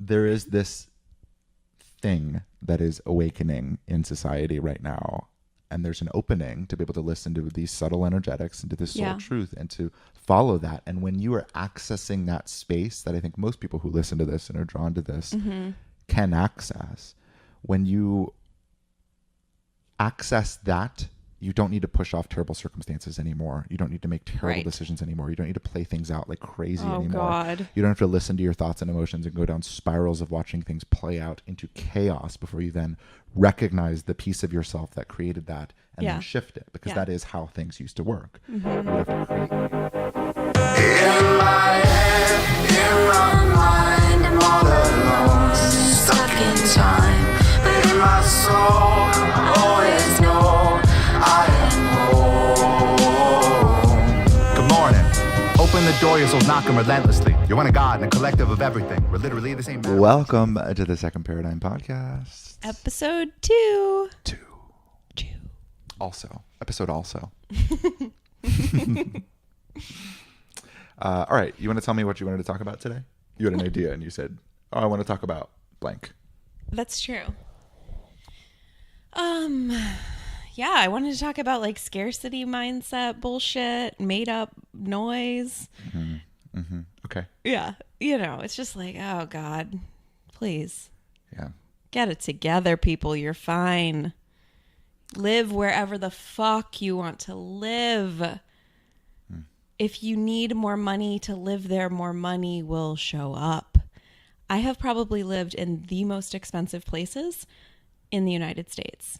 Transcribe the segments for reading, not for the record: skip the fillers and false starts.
there is this thing that is awakening in society right now. And there's an opening to be able to listen to these subtle energetics and to this soul truth and to follow that. And when you are accessing that space that I think most people who listen to this and are drawn to this can access, when you access that, you don't need to push off terrible circumstances anymore. You don't need to make terrible decisions anymore. You don't need to play things out like crazy anymore. God. You don't have to listen to your thoughts and emotions and go down spirals of watching things play out into chaos before you then recognize the piece of yourself that created that and then shift it, because that is how things used to work. You have to create. In my head, in my mind, I'm all alone, stuck in time. But in my soul, I always know I am home. Good morning. Open the door, your soul's knocking relentlessly. You're one of God and a collective of everything. We're literally the same. Welcome to the Second Paradigm Podcast. Episode 2. Episode also. All right. You want to tell me what you wanted to talk about today? You had an idea and you said, oh, I want to talk about blank. That's true. Yeah, I wanted to talk about like scarcity mindset bullshit, made up noise. Okay. Yeah. You know, it's just like, oh God, please. Yeah. Get it together, people. You're fine. Live wherever the fuck you want to live. If you need more money to live there, more money will show up. I have probably lived in the most expensive places in the United States.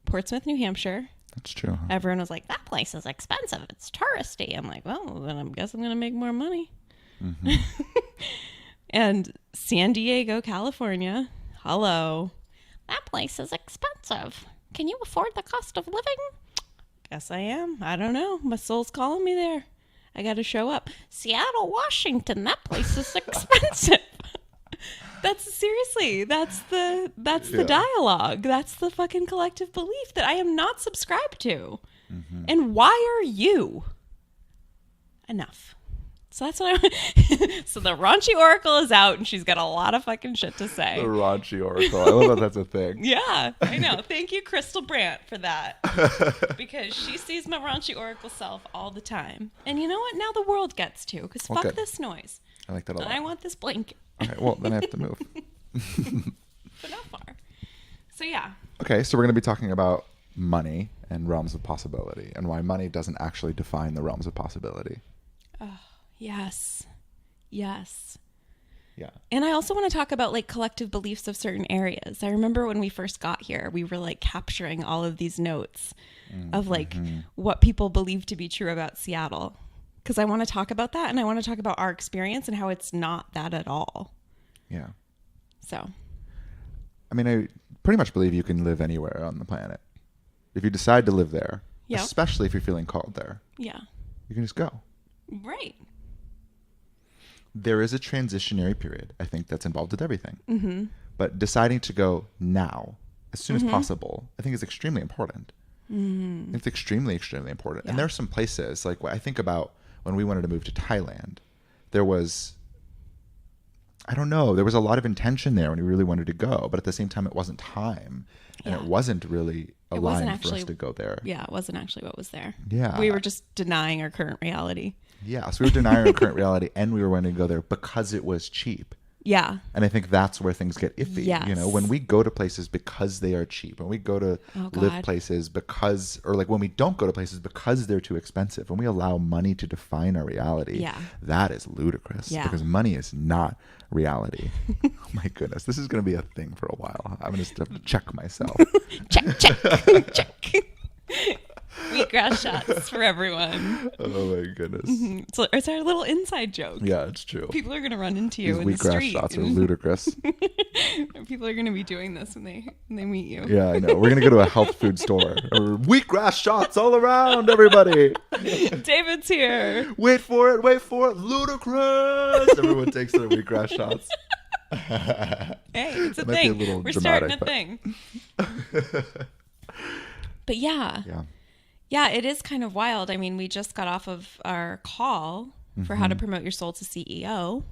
Portsmouth, New Hampshire. That's true. Huh? Everyone was like, that place is expensive. It's touristy. I'm like, well, then I guess I'm going to make more money. And San Diego, California. Hello. That place is expensive. Can you afford the cost of living? Guess I am. I don't know. My soul's calling me there. I got to show up. Seattle, Washington. That place is expensive. That's seriously, that's the dialogue. That's the fucking collective belief that I am not subscribed to. And why are you? Enough. So that's what so the raunchy oracle is out and she's got a lot of fucking shit to say. The raunchy oracle. I love that that's a thing. Yeah, I know. Thank you, Crystal Brandt, for that. Because she sees my raunchy oracle self all the time. And you know what? Now the world gets to, because fuck this noise. I like that a lot. I want this blanket. All right, well, then I have to move. But not far. So yeah. Okay, so we're going to be talking about money and realms of possibility and why money doesn't actually define the realms of possibility. Oh, yes. Yes. Yeah. And I also want to talk about like collective beliefs of certain areas. I remember when we first got here, we were like capturing all of these notes of like what people believe to be true about Seattle. Because I want to talk about that and I want to talk about our experience and how it's not that at all. Yeah. So. I mean, I pretty much believe you can live anywhere on the planet. If you decide to live there, especially if you're feeling called there. Yeah. You can just go. Right. There is a transitionary period, I think, that's involved with everything. But deciding to go now, as soon as possible, I think is extremely important. It's extremely, extremely important. Yeah. And there are some places, like I think about when we wanted to move to Thailand, there was, I don't know, there was a lot of intention there when we really wanted to go, but at the same time, it wasn't time. And it wasn't really aligned for us to go there. Yeah, it wasn't actually what was there. Yeah. We were just denying our current reality. Yeah, so we were denying our current reality and we were wanting to go there because it was cheap. Yeah. And I think that's where things get iffy. Yes. You know, when we go to places because they are cheap, when we go to live places because, or like when we don't go to places because they're too expensive, when we allow money to define our reality, that is ludicrous because money is not reality. Oh my goodness. This is going to be a thing for a while. I'm going to have to check myself. check. Wheatgrass shots for everyone. Oh my goodness. So it's our little inside joke. Yeah, it's true. People are going to run into you These in the street. Wheatgrass shots are ludicrous. People are going to be doing this when they meet you. Yeah, I know. We're going to go to a health food store. Wheatgrass shots all around, everybody. David's here. Wait for it. Ludicrous. Everyone takes their wheatgrass shots. Hey, it's a thing. We're starting a thing. But yeah, it is kind of wild. I mean, we just got off of our call for how to promote your soul to CEO.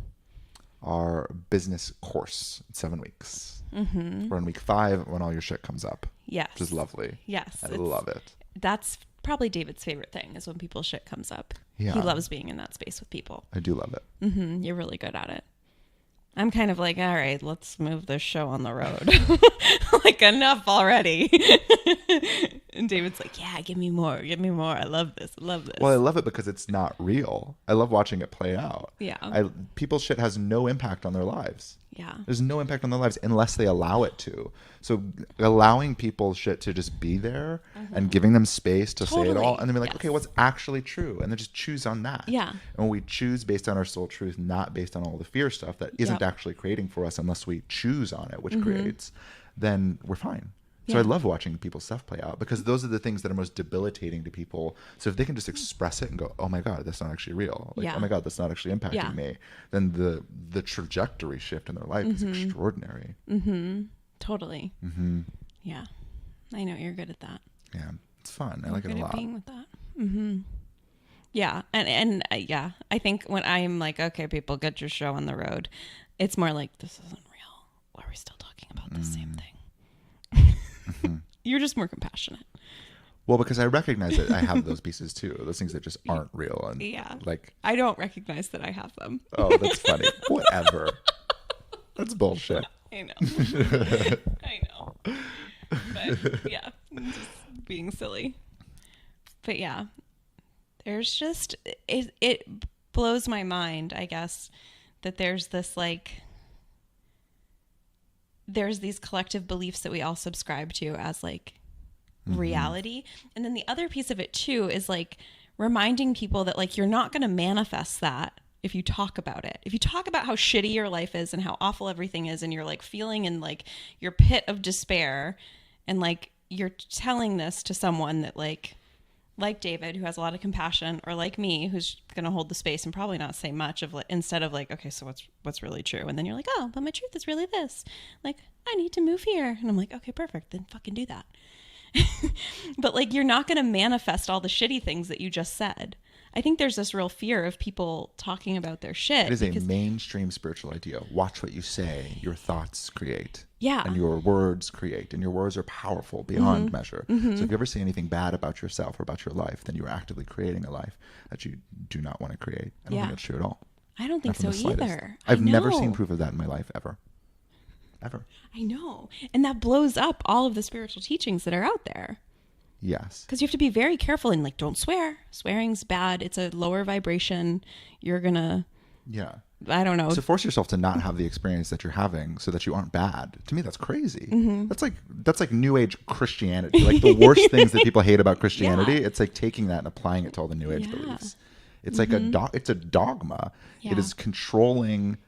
our business course. It's 7 weeks. We're in week 5 when all your shit comes up. Yes. Which is lovely. Yes. I love it. That's probably David's favorite thing is when people's shit comes up. Yeah. He loves being in that space with people. I do love it. You're really good at it. I'm kind of like, all right, let's move this show on the road. Like, enough already. And David's like, yeah, give me more. I love this. Well, I love it because it's not real. I love watching it play out. Yeah. People's shit has no impact on their lives. Yeah. There's no impact on their lives unless they allow it to. So allowing people's shit to just be there and giving them space to say it all, and then be like, okay, what's actually true? And then just choose on that. Yeah. And when we choose based on our soul truth, not based on all the fear stuff that isn't actually creating for us unless we choose on it, which creates, then we're fine. So I love watching people's stuff play out because those are the things that are most debilitating to people. So if they can just express it and go, oh my God, that's not actually real. Like, oh my God, that's not actually impacting me. Then the trajectory shift in their life is extraordinary. Totally. Yeah. I know you're good at that. Yeah. It's fun. I like it a Good lot. at being with that. Yeah. And yeah, I think when I'm like, okay, people, get your show on the road, it's more like, this isn't real. Why are we still talking about the same thing? You're just more compassionate. Well, because I recognize that I have those pieces too. Those things that just aren't real. And like, I don't recognize that I have them. Oh, that's funny. Whatever. That's bullshit. I know. I know. But yeah, I'm just being silly. But yeah, there's just, it blows my mind, I guess, that there's this like, there's these collective beliefs that we all subscribe to as like reality. And then the other piece of it too is like reminding people that like, you're not going to manifest that if you talk about it. If you talk about how shitty your life is and how awful everything is, and you're like feeling in like your pit of despair, and like you're telling this to someone that like David, who has a lot of compassion, or like me, who's going to hold the space and probably not say much of like, instead of like, okay, so what's really true? And then you're like, oh, but my truth is really this. Like, I need to move here. And I'm like, okay, perfect. Then fucking do that. But like, you're not going to manifest all the shitty things that you just said. I think there's this real fear of people talking about their shit. It is a mainstream spiritual idea. Watch what you say. Your thoughts create. Yeah. And your words create. And your words are powerful beyond measure. So if you ever say anything bad about yourself or about your life, then you are actively creating a life that you do not want to create. I don't think that's true at all. I don't think so either. I've never seen proof of that in my life, ever. Ever. I know. And that blows up all of the spiritual teachings that are out there. Yes. Because you have to be very careful and like, don't swear. Swearing's bad. It's a lower vibration. You're going to, I don't know. So force yourself to not have the experience that you're having so that you aren't bad. To me, that's crazy. That's like New Age Christianity. Like the worst things that people hate about Christianity. It's like taking that and applying it to all the New Age beliefs. It's like it's a dogma. It is controlling.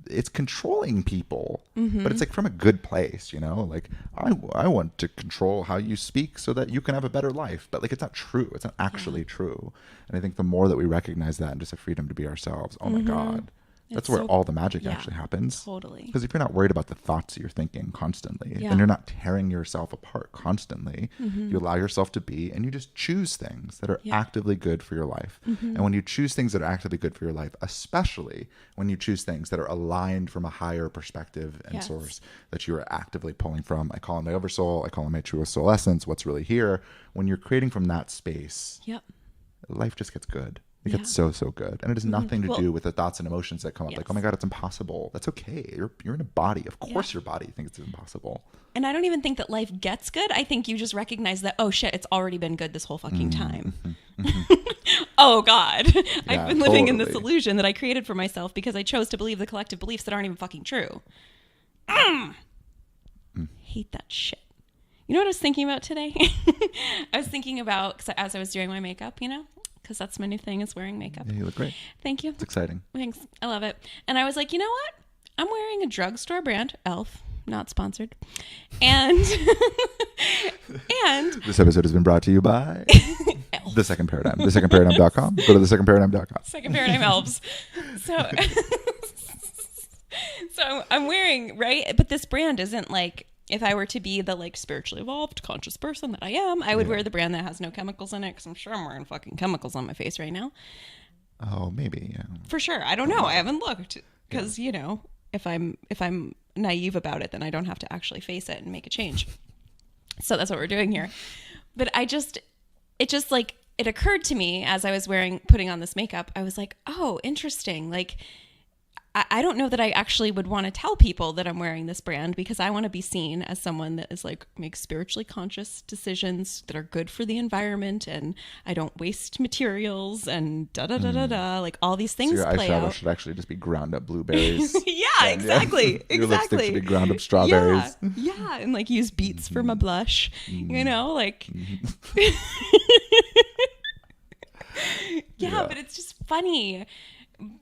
It's controlling people, but it's like from a good place, you know, like I want to control how you speak so that you can have a better life, but like, it's not true. It's not actually true. And I think the more that we recognize that and just a freedom to be ourselves, oh my God, that's where all the magic actually happens. Totally. Because if you're not worried about the thoughts that you're thinking constantly, and you're not tearing yourself apart constantly, you allow yourself to be, and you just choose things that are actively good for your life. And when you choose things that are actively good for your life, especially when you choose things that are aligned from a higher perspective and source that you are actively pulling from, I call it my oversoul, I call it my truest soul essence, what's really here. When you're creating from that space, life just gets good. It gets so good. And it has nothing to do with the thoughts and emotions that come up. Like, oh my God, it's impossible. That's okay. You're in a body. Of course your body thinks it's impossible. And I don't even think that life gets good. I think you just recognize that, oh shit, it's already been good this whole fucking time. Oh God. I've been living in this illusion that I created for myself because I chose to believe the collective beliefs that aren't even fucking true. Hate that shit. You know what I was thinking about today? I was thinking about, cause as I was doing my makeup, you know, because that's my new thing is wearing makeup. Yeah, you look great. Thank you. It's exciting. Thanks. I love it. And I was like, you know what? I'm wearing a drugstore brand, Elf, not sponsored. And this episode has been brought to you by The Second Paradigm. TheSecondParadigm.com. Go to TheSecondParadigm.com. Second Paradigm Elves. So I'm wearing, right? But this brand isn't like, if I were to be the like spiritually evolved, conscious person that I am, I would wear the brand that has no chemicals in it, because I'm sure I'm wearing fucking chemicals on my face right now. Oh, maybe, yeah. For sure. I don't know. I haven't looked. because you know, if I'm naive about it, then I don't have to actually face it and make a change. So that's what we're doing here. But it just like, it occurred to me as I was putting on this makeup, I was like, oh, interesting. Like, I don't know that I actually would want to tell people that I'm wearing this brand, because I want to be seen as someone that is like, makes spiritually conscious decisions that are good for the environment, and I don't waste materials and like all these things. So your play eyeshadow out. should actually just be ground up blueberries. Yeah, exactly. Your lipstick Exactly. should be ground up strawberries. Yeah, and like use beets for my blush. You know, like yeah, but it's just funny.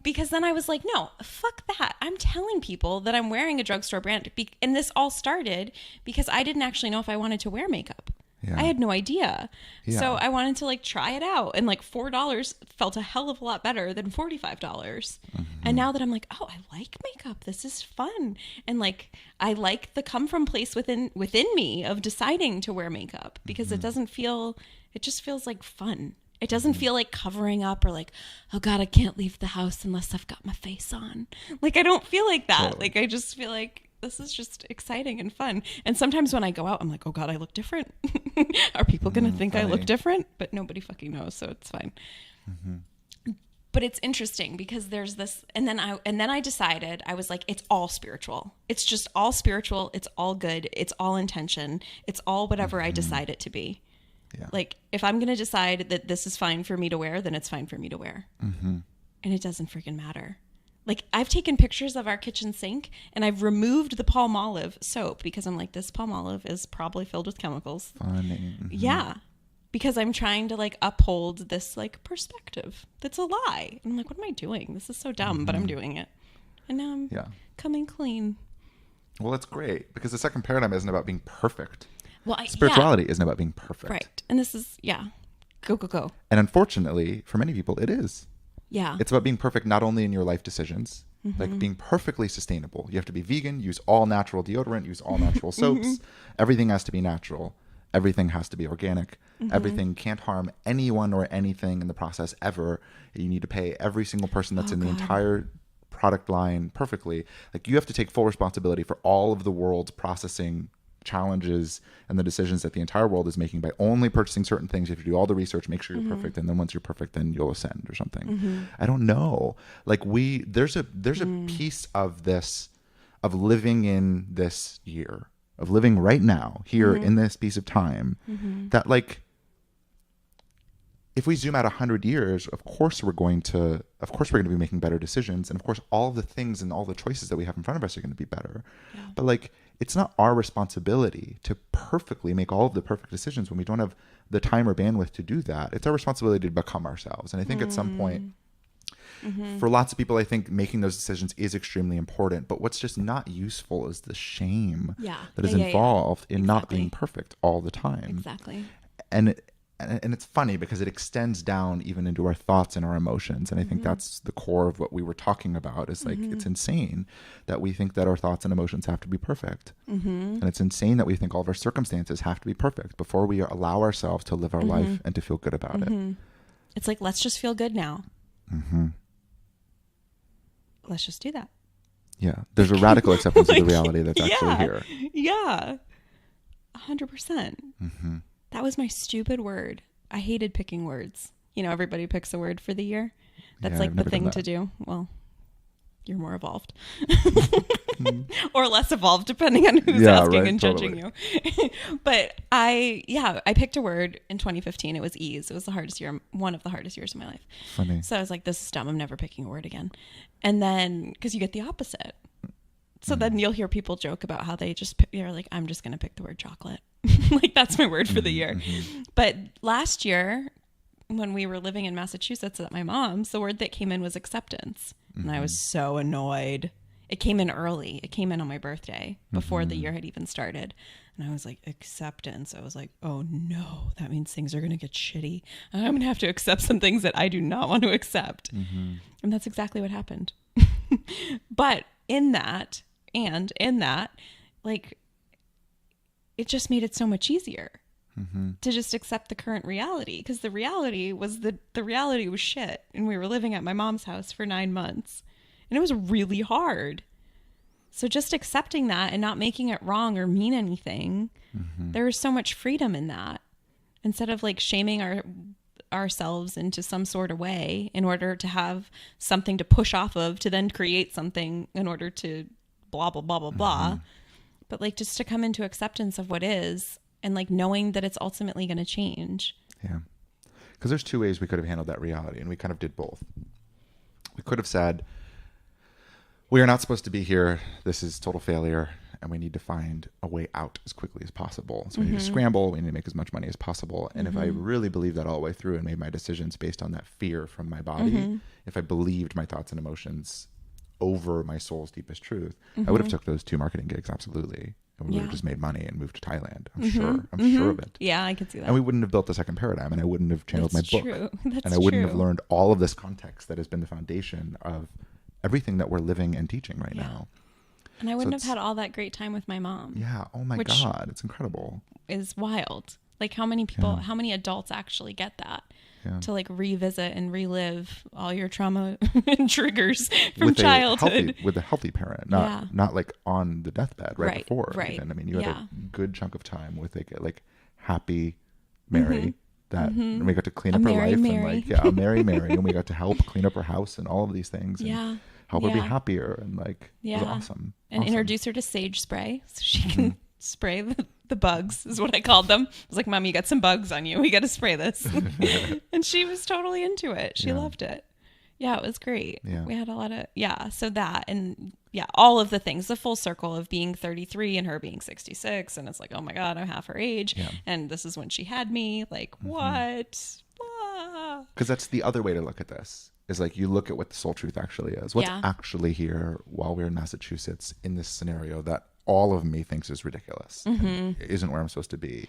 Because then I was like, no, fuck that. I'm telling people that I'm wearing a drugstore brand. And this all started because I didn't actually know if I wanted to wear makeup. Yeah. I had no idea. Yeah. So I wanted to like try it out. And like $4 felt a hell of a lot better than $45. Mm-hmm. And now that I'm like, oh, I like makeup. This is fun. And like, I like the come from place within me of deciding to wear makeup, because it just feels like fun. It doesn't feel like covering up or like, oh God, I can't leave the house unless I've got my face on. Like, I don't feel like that. Totally. Like, I just feel like this is just exciting and fun. And sometimes when I go out, I'm like, oh God, I look different. Are people going to think funny. I look different? But nobody fucking knows, so it's fine. Mm-hmm. But it's interesting because there's this, and then I decided, I was like, it's all spiritual. It's just all spiritual. It's all good. It's all intention. It's all whatever I decide it to be. Yeah. Like, if I'm going to decide that this is fine for me to wear, then it's fine for me to wear. Mm-hmm. And it doesn't freaking matter. Like, I've taken pictures of our kitchen sink and I've removed the Palmolive soap because I'm like, this Palmolive is probably filled with chemicals. Funny. Mm-hmm. Yeah. Because I'm trying to like uphold this like perspective that's a lie. And I'm like, what am I doing? This is so dumb, but I'm doing it. And now I'm coming clean. Well, that's great, because the second paradigm isn't about being perfect. Well, Spirituality isn't about being perfect. Right. And this is, go. And unfortunately, for many people, it is. Yeah. It's about being perfect not only in your life decisions, like being perfectly sustainable. You have to be vegan, use all natural deodorant, use all natural soaps. Everything has to be natural. Everything has to be organic. Everything can't harm anyone or anything in the process ever. You need to pay every single person that's in the entire product line perfectly. Like, you have to take full responsibility for all of the world's processing challenges and the decisions that the entire world is making by only purchasing certain things. You have to do all the research, make sure you're perfect, and then once you're perfect, then you'll ascend or something. I don't know. Like, there's a piece of this, of living in this year, of living right now here in this piece of time, that like, if we zoom out 100 years, of course we're going to be making better decisions, and of course all the things and all the choices that we have in front of us are going to be better. But like, it's not our responsibility to perfectly make all of the perfect decisions when we don't have the time or bandwidth to do that. It's our responsibility to become ourselves. And I think at some point, for lots of people, I think making those decisions is extremely important. But what's just not useful is the shame that is involved in not being perfect all the time. Exactly. And it's funny because it extends down even into our thoughts and our emotions. And I think that's the core of what we were talking about, is like, it's insane that we think that our thoughts and emotions have to be perfect. And it's insane that we think all of our circumstances have to be perfect before we allow ourselves to live our life and to feel good about it. It's like, let's just feel good now. Let's just do that. Yeah. There's a radical acceptance of the reality that's actually here. Yeah. 100%. That was my stupid word. I hated picking words. You know, everybody picks a word for the year. That's like the thing to do. Well, you're more evolved. Or less evolved, depending on who's asking and judging you. But I picked a word in 2015. It was ease. It was the hardest year, one of the hardest years of my life. Funny. So I was like, this is dumb. I'm never picking a word again. And then, because you get the opposite. So then you'll hear people joke about how they just, you're like, I'm just going to pick the word chocolate. Like, that's my word for the year. But last year, when we were living in Massachusetts at my mom's, the word that came in was acceptance. And I was so annoyed. It came in early. It came in on my birthday before the year had even started. And I was like, acceptance. I was like, oh no, that means things are going to get shitty. I'm going to have to accept some things that I do not want to accept. And that's exactly what happened. But in that, like, it just made it so much easier to just accept the current reality, because the reality was the reality was shit, and we were living at my mom's house for 9 months, And it was really hard. So just accepting that and not making it wrong or mean anything, there is so much freedom in that. Instead of like shaming ourselves into some sort of way in order to have something to push off of to then create something in order to blah, blah, blah, blah, blah. But like just to come into acceptance of what is and like knowing that it's ultimately going to change. Yeah. Because there's two ways we could have handled that reality, and we kind of did both. We could have said, we are not supposed to be here. This is total failure, and we need to find a way out as quickly as possible. So we need to scramble. We need to make as much money as possible. And if I really believed that all the way through and made my decisions based on that fear from my body, if I believed my thoughts and emotions over my soul's deepest truth, I would have took those 2 marketing gigs, absolutely. And we would have just made money and moved to Thailand. I'm sure. I'm sure of it. Yeah, I can see that. And we wouldn't have built the second paradigm, and I wouldn't have channeled That's my true. book. That's and I wouldn't true. have learned all of this context that has been the foundation of everything that we're living and teaching right now. And I wouldn't have had all that great time with my mom. Yeah. Oh my God. It's incredible. Is wild. Like how many people, how many adults actually get that to like revisit and relive all your trauma and triggers from childhood. With a healthy parent, not like on the deathbed right before. Right. Even. I mean, you had a good chunk of time with like happy Mary that and we got to clean up her life and like, a Mary, and we got to help clean up her house and all of these things. And help her be happier and like it was awesome. And introduce her to sage spray so she can spray the bugs is what I called them. I was like, Mom, you got some bugs on you. We got to spray this. And she was totally into it. She loved it. Yeah, it was great. Yeah. We had a lot of, so that, and all of the things, the full circle of being 33 and her being 66. And it's like, oh my God, I'm half her age. Yeah. And this is when she had me. Like, what? Because that's the other way to look at this. Is like you look at what the soul truth actually is. What's actually here while we're in Massachusetts in this scenario that all of me thinks is ridiculous. And isn't where I'm supposed to be.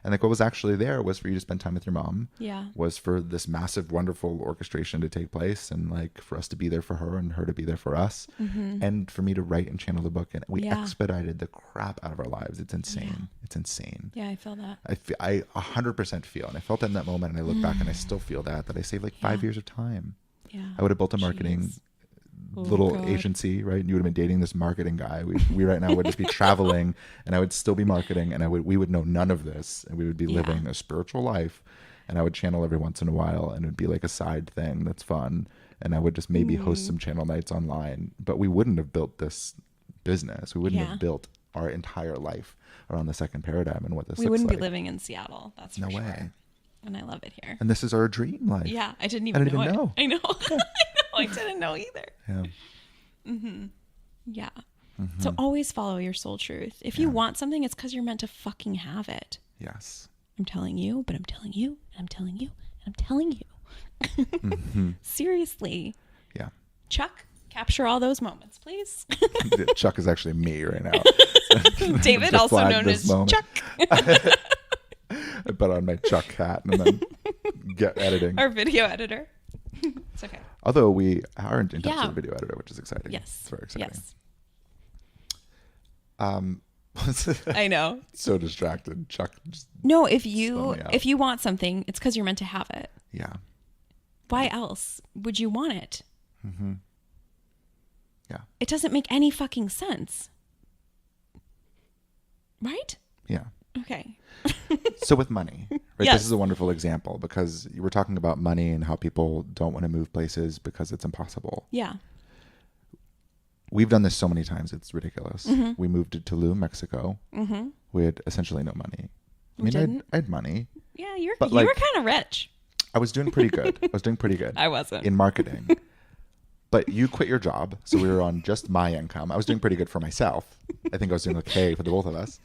And like what was actually there was for you to spend time with your mom. Yeah. Was for this massive, wonderful orchestration to take place and like for us to be there for her and her to be there for us. And for me to write and channel the book. And we expedited the crap out of our lives. It's insane. Yeah. It's insane. Yeah, I feel that. I 100% feel. And I felt that in that moment. And I look back and I still feel that I saved like 5 years of time. Yeah. I would have built a marketing agency, right? And you would have been dating this marketing guy. We right now would just be traveling and I would still be marketing and we would know none of this and we would be living a spiritual life and I would channel every once in a while and it would be like a side thing that's fun and I would just maybe host some channel nights online, but we wouldn't have built this business. We wouldn't have built our entire life around the second paradigm and what this looks like. We wouldn't be living in Seattle. That's for sure. No way. And I love it here. And this is our dream life. Yeah, I didn't even know. I know. Yeah. I didn't know either. Yeah. Yeah. So always follow your soul truth. If you want something, it's because you're meant to fucking have it. Yes. I'm telling you, but I'm telling you, and I'm telling you, and I'm telling you. Seriously. Yeah. Chuck, capture all those moments, please. Chuck is actually me right now. David, also known as Chuck. I put on my Chuck hat and then get editing. Our video editor. It's okay. Although we aren't in touch with the video editor, which is exciting. Yes. It's very exciting. Yes. I know. So distracted. Chuck. No, if you want something, it's because you're meant to have it. Yeah. Why else would you want it? Yeah. It doesn't make any fucking sense. Right? Yeah. Okay. So with money, right? Yes. This is a wonderful example because you were talking about money and how people don't want to move places because it's impossible. Yeah. We've done this so many times. It's ridiculous. We moved to Tulum, Mexico. We had essentially no money. I had money. Yeah, you were kind of rich. I was doing pretty good. I wasn't. In marketing. But you quit your job. So we were on just my income. I was doing pretty good for myself. I think I was doing okay for the both of us.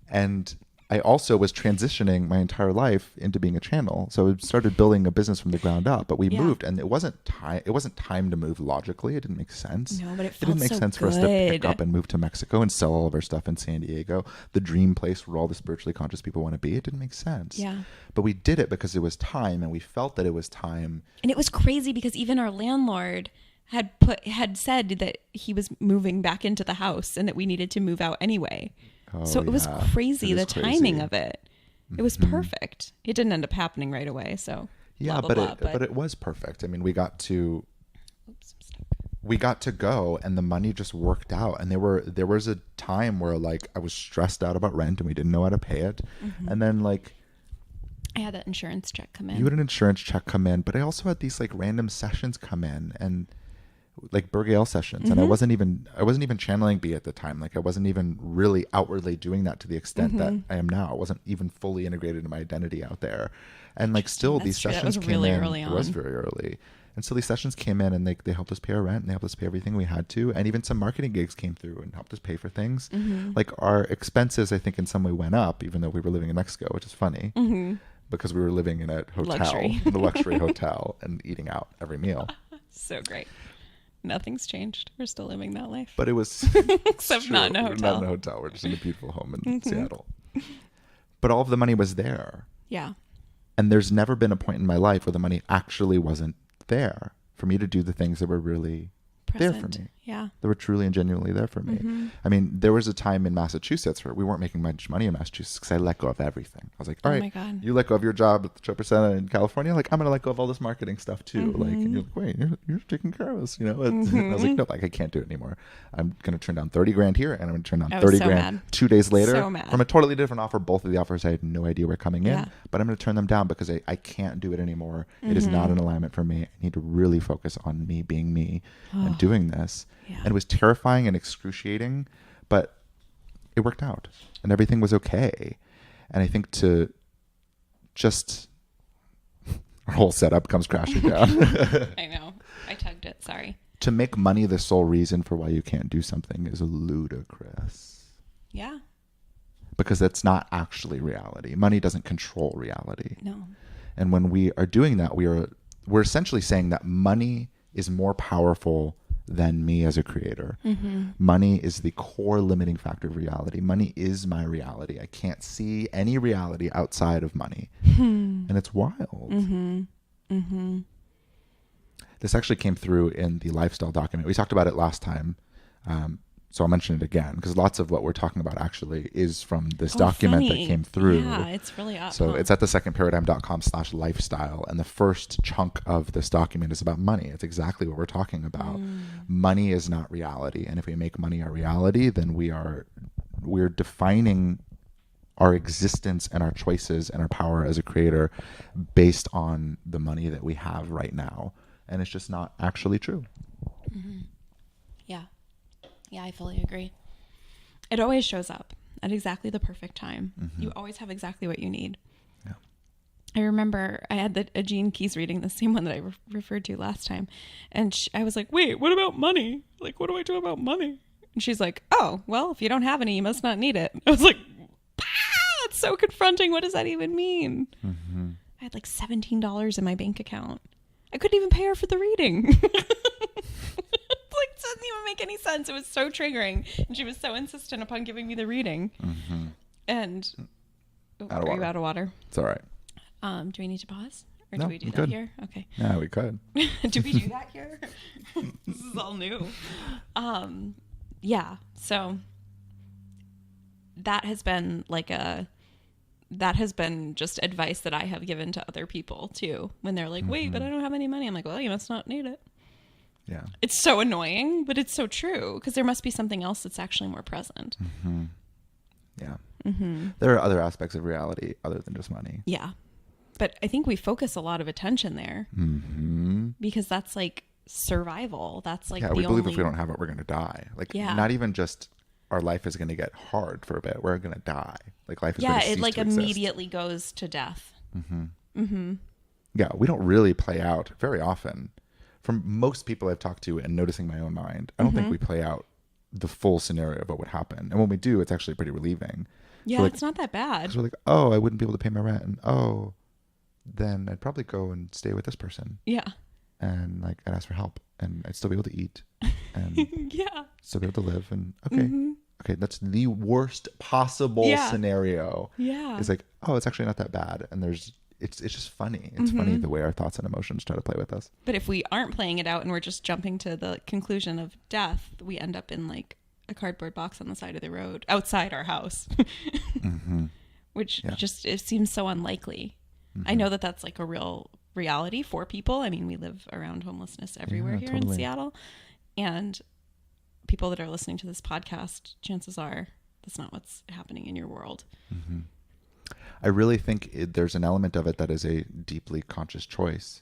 And I also was transitioning my entire life into being a channel. So I started building a business from the ground up, but we moved and it wasn't time to move logically. It didn't make sense. No, but it didn't make sense for us to pick up and move to Mexico and sell all of our stuff in San Diego, the dream place where all the spiritually conscious people want to be. It didn't make sense. Yeah. But we did it because it was time and we felt that it was time. And it was crazy because even our landlord had said that he was moving back into the house and that we needed to move out anyway. So it was crazy, the timing of it. It was perfect. It didn't end up happening right away. So yeah, but it was perfect. I mean, we got to we got to go and the money just worked out. And there was a time where like I was stressed out about rent and we didn't know how to pay it. And then like I had that insurance check come in. you had an insurance check come in, but I also had these like random sessions come in and like Burgale sessions. And I wasn't even channeling B at the time. Like I wasn't even really outwardly doing that to the extent that I am now. I wasn't even fully integrated in my identity out there. And like still these sessions came in. It was very early. And so these sessions came in and they helped us pay our rent and they helped us pay everything we had to. And even some marketing gigs came through and helped us pay for things. Like our expenses, I think in some way went up, even though we were living in Mexico, which is funny because we were living in a hotel, the luxury hotel and eating out every meal. So great. Nothing's changed. We're still living that life. But it was except true. not in a hotel. We're not in a hotel. We're just in a beautiful home in Seattle. But all of the money was there. Yeah. And there's never been a point in my life where the money actually wasn't there for me to do the things that were really there for me. Yeah. They were truly and genuinely there for me. I mean, there was a time in Massachusetts where we weren't making much money in Massachusetts because I let go of everything. I was like, all right, my God. you let go of your job at the Chopper Center in California. Like, I'm going to let go of all this marketing stuff too. Like, and you're like, wait, you're taking care of us, you know? And I was like, no, like I can't do it anymore. I'm going to turn down 30 grand here and I'm going to turn down 30 grand mad. 2 days later So from a totally different offer. Both of the offers I had no idea were coming in, Yeah. but I'm going to turn them down because I can't do it anymore. It is not in alignment for me. I need to really focus on me being me and doing this. Yeah. And it was terrifying and excruciating, but it worked out and everything was okay. And I think to just our whole setup comes crashing down. I know. I tugged it. Sorry. To make money the sole reason for why you can't do something is ludicrous. Yeah. Because that's not actually reality. Money doesn't control reality. No. And when we are doing that, we're essentially saying that money is more powerful than me as a creator. Money is the core limiting factor of reality. Money is my reality. I can't see any reality outside of money. And it's wild. This actually came through in the lifestyle document. We talked about it last time. So I'll mention it again because lots of what we're talking about actually is from this document that came through. Yeah, it's really up. So it's at thesecondparadigm.com/lifestyle. And the first chunk of this document is about money. It's exactly what we're talking about. Money is not reality. And if we make money our reality, then we're defining our existence and our choices and our power as a creator based on the money that we have right now. And it's just not actually true. Yeah. Yeah, I fully agree. It always shows up at exactly the perfect time. You always have exactly what you need. Yeah. I remember I had a Gene Keys reading, the same one that I referred to last time. And I was like, wait, what about money? Like, what do I do about money? And she's like, oh, well, if you don't have any, you must not need it. I was like, that's so confronting. What does that even mean? I had like $17 in my bank account. I couldn't even pay her for the reading. Like, it doesn't even make any sense. It was so triggering. And she was so insistent upon giving me the reading. And are you out of water? It's all right. Do we need to pause? Or No, do we do we that could. here? Okay. Yeah, we could. Do we do that here? This is all new. Yeah. So that has been just advice that I have given to other people too. When they're like, wait, but I don't have any money. I'm like, well, you must not need it. Yeah. It's so annoying, but it's so true because there must be something else that's actually more present. Yeah. There are other aspects of reality other than just money. Yeah. But I think we focus a lot of attention there because that's like survival. That's like we believe if we don't have it, we're going to die. Like not even just our life is going to get hard for a bit. We're going to die. Like life is going to cease it like to exist. immediately goes to death. Yeah. We don't really play out very often. From most people I've talked to and noticing my own mind, I don't think we play out the full scenario of what would happen. And when we do, it's actually pretty relieving. Yeah, it's not that bad. So we're like, oh, I wouldn't be able to pay my rent. And oh, then I'd probably go and stay with this person. Yeah. And like I'd ask for help and I'd still be able to eat and still be able to live. And okay, that's the worst possible scenario. Yeah. It's like, oh, it's actually not that bad. And it's just funny. It's funny the way our thoughts and emotions try to play with us. But if we aren't playing it out and we're just jumping to the conclusion of death, we end up in like a cardboard box on the side of the road outside our house, which just, it seems so unlikely. I know that that's like a real reality for people. I mean, we live around homelessness everywhere here in Seattle. And people that are listening to this podcast, chances are that's not what's happening in your world. Mm-hmm. I really think there's an element of it that is a deeply conscious choice.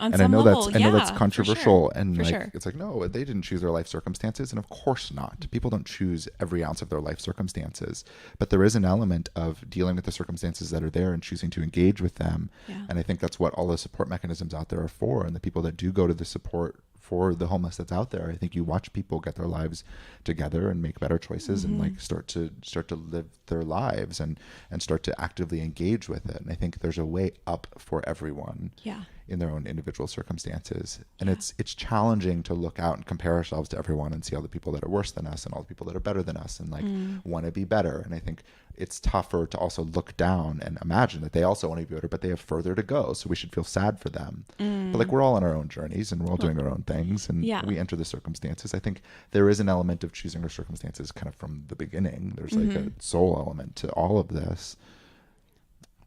On And some level, I know that's controversial, for sure. and for like sure. it's like, no, they didn't choose their life circumstances, and of course not. People don't choose every ounce of their life circumstances, but there is an element of dealing with the circumstances that are there and choosing to engage with them. Yeah. And I think that's what all the support mechanisms out there are for, and the people that do go to the support for the homeless that's out there. I think you watch people get their lives together and make better choices and like start to live their lives and start to actively engage with it. And I think there's a way up for everyone. Yeah. In their own individual circumstances. And it's challenging to look out and compare ourselves to everyone and see all the people that are worse than us and all the people that are better than us and like want to be better. And I think it's tougher to also look down and imagine that they also want to be better, but they have further to go. So we should feel sad for them. But like we're all on our own journeys and we're all doing our own things and we enter the circumstances. I think there is an element of choosing our circumstances kind of from the beginning. There's like a soul element to all of this.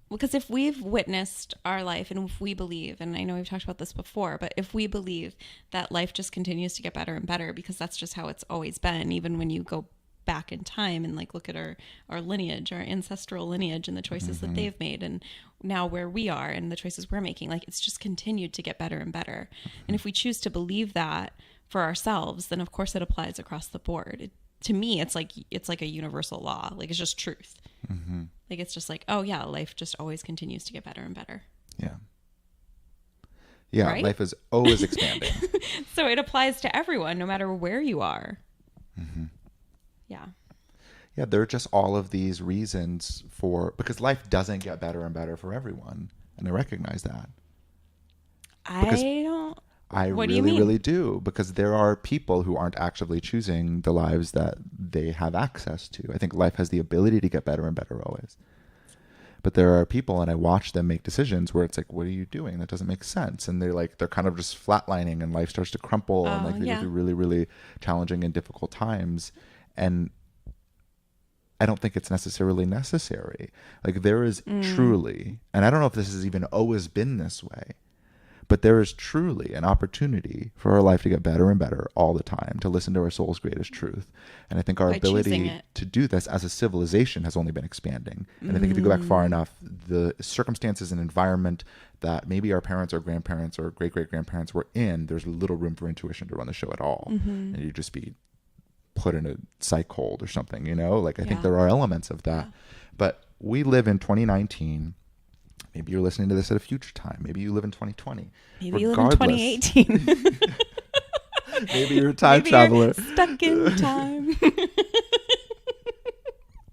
Because if we've witnessed our life and if we believe, and I know we've talked about this before, but if we believe that life just continues to get better and better because that's just how it's always been, even when you go back in time and like look at our lineage, our ancestral lineage and the choices that they've made and now where we are and the choices we're making, like it's just continued to get better and better. And if we choose to believe that for ourselves, then of course it applies across the board. To me, it's like a universal law. Like it's just truth. Like it's just like, oh yeah, life just always continues to get better and better. Yeah, right? Life is always expanding. So it applies to everyone, no matter where you are. Yeah, there are just all of these reasons because life doesn't get better and better for everyone. And I recognize that. I What do you mean? really do, because there are people who aren't actively choosing the lives that they have access to. I think life has the ability to get better and better always. But there are people, and I watch them make decisions where it's like, what are you doing? That doesn't make sense. And they're kind of just flatlining and life starts to crumple and like they go through really, really challenging and difficult times. And I don't think it's necessarily necessary. Like there is truly, and I don't know if this has even always been this way, but there is truly an opportunity for our life to get better and better all the time, to listen to our soul's greatest truth. And I think our ability to do this as a civilization has only been expanding. And I think if you go back far enough, the circumstances and environment that maybe our parents or grandparents or great-great-grandparents were in, there's little room for intuition to run the show at all. And you'd just be put in a psych hold or something, Like I think there are elements of that. But we live in 2019. Maybe you're listening to this at a future time. Maybe you live in 2020. Maybe you live in 2018. Maybe you're a time traveler. You're stuck in time.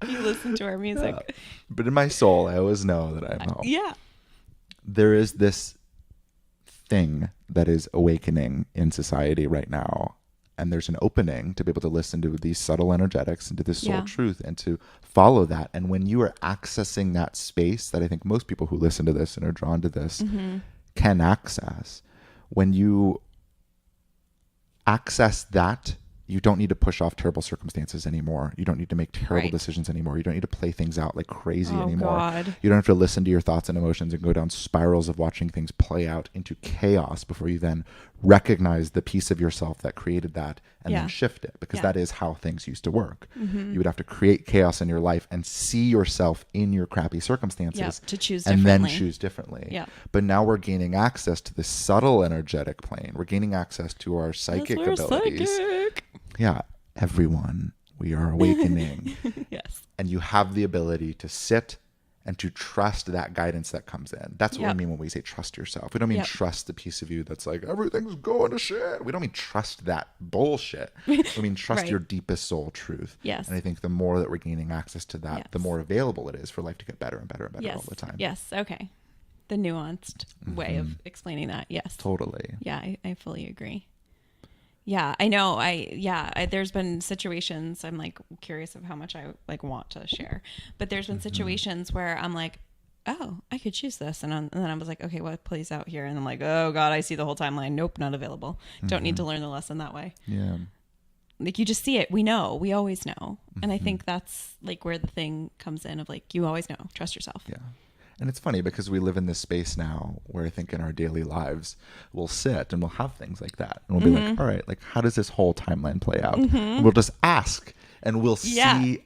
You listen to our music. But in my soul, I always know that I'm home. Yeah. There is this thing that is awakening in society right now. And there's an opening to be able to listen to these subtle energetics and to this soul truth and to follow that. And when you are accessing that space that I think most people who listen to this and are drawn to this can access, when you access that, you don't need to push off terrible circumstances anymore. You don't need to make terrible decisions anymore. You don't need to play things out like crazy anymore. God. You don't have to listen to your thoughts and emotions and go down spirals of watching things play out into chaos before you then recognize the piece of yourself that created that and then shift it, because that is how things used to work. You would have to create chaos in your life and see yourself in your crappy circumstances to choose and differently. then choose differently. But now we're gaining access to this subtle energetic plane. We're gaining access to our psychic abilities. Yeah, everyone, we are awakening. Yes. And you have the ability to sit and to trust that guidance that comes in. That's what we mean when we say trust yourself. We don't mean trust the piece of you that's like, everything's going to shit. We don't mean trust that bullshit. We mean trust your deepest soul truth. Yes. And I think the more that we're gaining access to that, the more available it is for life to get better and better and better all the time. Yes. Okay. The nuanced way of explaining that. Yes. Totally. Yeah, I fully agree. Yeah, I know. There's been situations, I'm like curious of how much I like want to share, but there's been situations where I'm like, oh, I could choose this. And then I was like, okay, what plays out here? And I'm like, oh God, I see the whole timeline. Nope, not available. Don't need to learn the lesson that way. Yeah. Like you just see it. We know, we always know. And I think that's like where the thing comes in of like, you always know, trust yourself. Yeah. And it's funny because we live in this space now where I think in our daily lives we'll sit and we'll have things like that. And we'll be like, all right, like how does this whole timeline play out? And we'll just ask and we'll see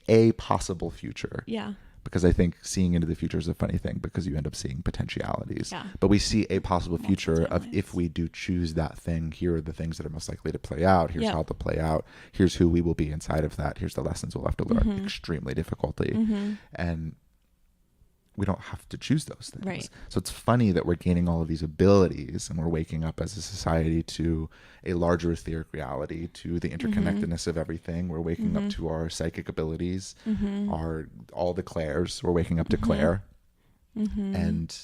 a possible future. Yeah. Because I think seeing into the future is a funny thing because you end up seeing potentialities. Yeah. But we see a possible future of if we do choose that thing, here are the things that are most likely to play out. Here's how they'll play out. Here's who we will be inside of that. Here's the lessons we'll have to learn extremely difficultly. And we don't have to choose those things. Right. So it's funny that we're gaining all of these abilities and we're waking up as a society to a larger etheric reality, to the interconnectedness of everything. We're waking up to our psychic abilities, all the Claires. We're waking up to Claire. And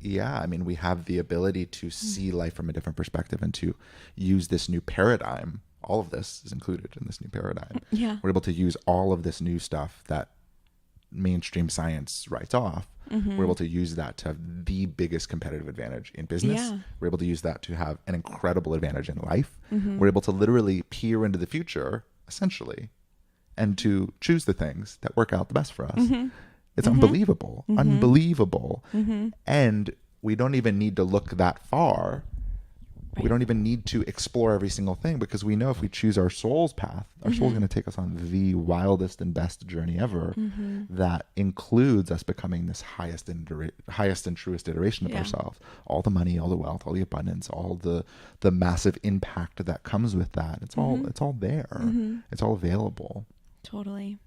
yeah, I mean, we have the ability to see life from a different perspective and to use this new paradigm. All of this is included in this new paradigm. Yeah. We're able to use all of this new stuff that mainstream science writes off. We're able to use that to have the biggest competitive advantage in business. Yeah. We're able to use that to have an incredible advantage in life. We're able to literally peer into the future, essentially, and to choose the things that work out the best for us. It's unbelievable. Unbelievable. And we don't even need to look that far. We don't even need to explore every single thing because we know if we choose our soul's path, our soul's going to take us on the wildest and best journey ever that includes us becoming this highest and truest iteration of ourselves. All the money, all the wealth, all the abundance, all the massive impact that comes with that. It's all there. It's all available. Totally.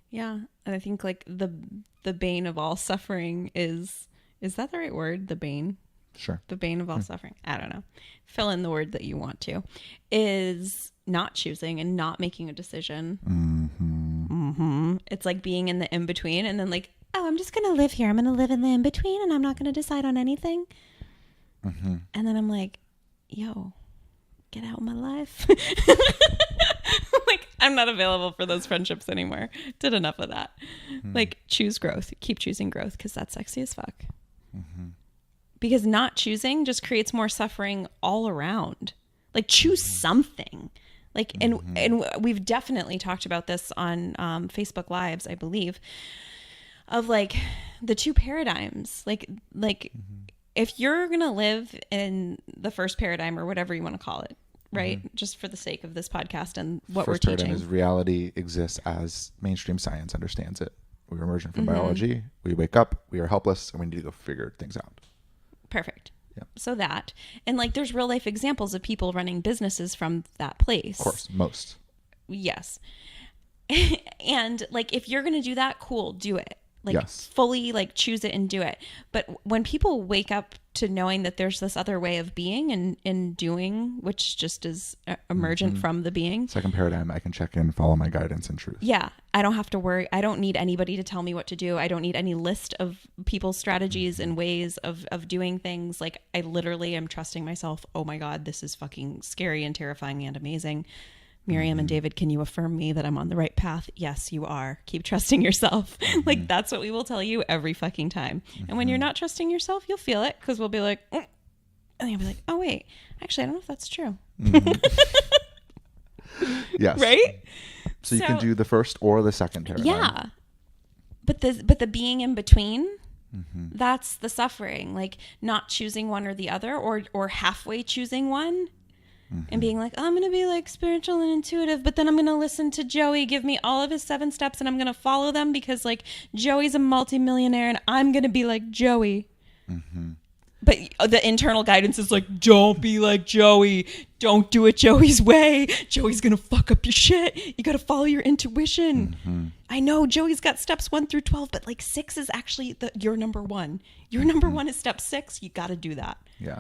Yeah. And I think like the bane of all suffering is that the right word? The bane? Sure. The bane of all suffering. I don't know. Fill in the word that you want to. Is not choosing and not making a decision. It's like being in the in-between and then like, oh, I'm just going to live here. I'm going to live in the in-between and I'm not going to decide on anything. And then I'm like, yo, get out of my life. Like, I'm not available for those friendships anymore. Did enough of that. Like, choose growth. Keep choosing growth because that's sexy as fuck. Because not choosing just creates more suffering all around. Like choose something. Like and we've definitely talked about this on Facebook Lives, I believe, of like the two paradigms. Like if you're gonna live in the first paradigm or whatever you want to call it, right? Just for the sake of this podcast and what First we're teaching. paradigm is reality exists as mainstream science understands it. We are emergent from biology. We wake up, we are helpless, and we need to go figure things out. Perfect. Yeah. So that, and like there's real life examples of people running businesses from that place. Of course, most. Yes. And like if you're going to do that, cool, do it. Like fully like choose it and do it. But when people wake up to knowing that there's this other way of being and doing, which just is emergent from the being. Second paradigm, I can check in, follow my guidance and truth. Yeah. I don't have to worry. I don't need anybody to tell me what to do. I don't need any list of people's strategies and ways of doing things. Like I literally am trusting myself. Oh my God, this is fucking scary and terrifying and amazing. Miriam and David, can you affirm me that I'm on the right path? Yes, you are. Keep trusting yourself. Like that's what we will tell you every fucking time. And when you're not trusting yourself, you'll feel it because we'll be like, and then you'll be like, oh wait, actually, I don't know if that's true. Yes. Right? So you can do the first or the second paradigm. Yeah. But the being in between, that's the suffering. Like not choosing one or the other or halfway choosing one. And being like, oh, I'm going to be like spiritual and intuitive, but then I'm going to listen to Joey give me all of his 7 steps and I'm going to follow them because like Joey's a multimillionaire and I'm going to be like Joey. But the internal guidance is like, don't be like Joey. Don't do it Joey's way. Joey's going to fuck up your shit. You got to follow your intuition. I know Joey's got steps 1 through 12, but like 6 is actually your number 1. Your number 1 is step 6. You got to do that. Yeah.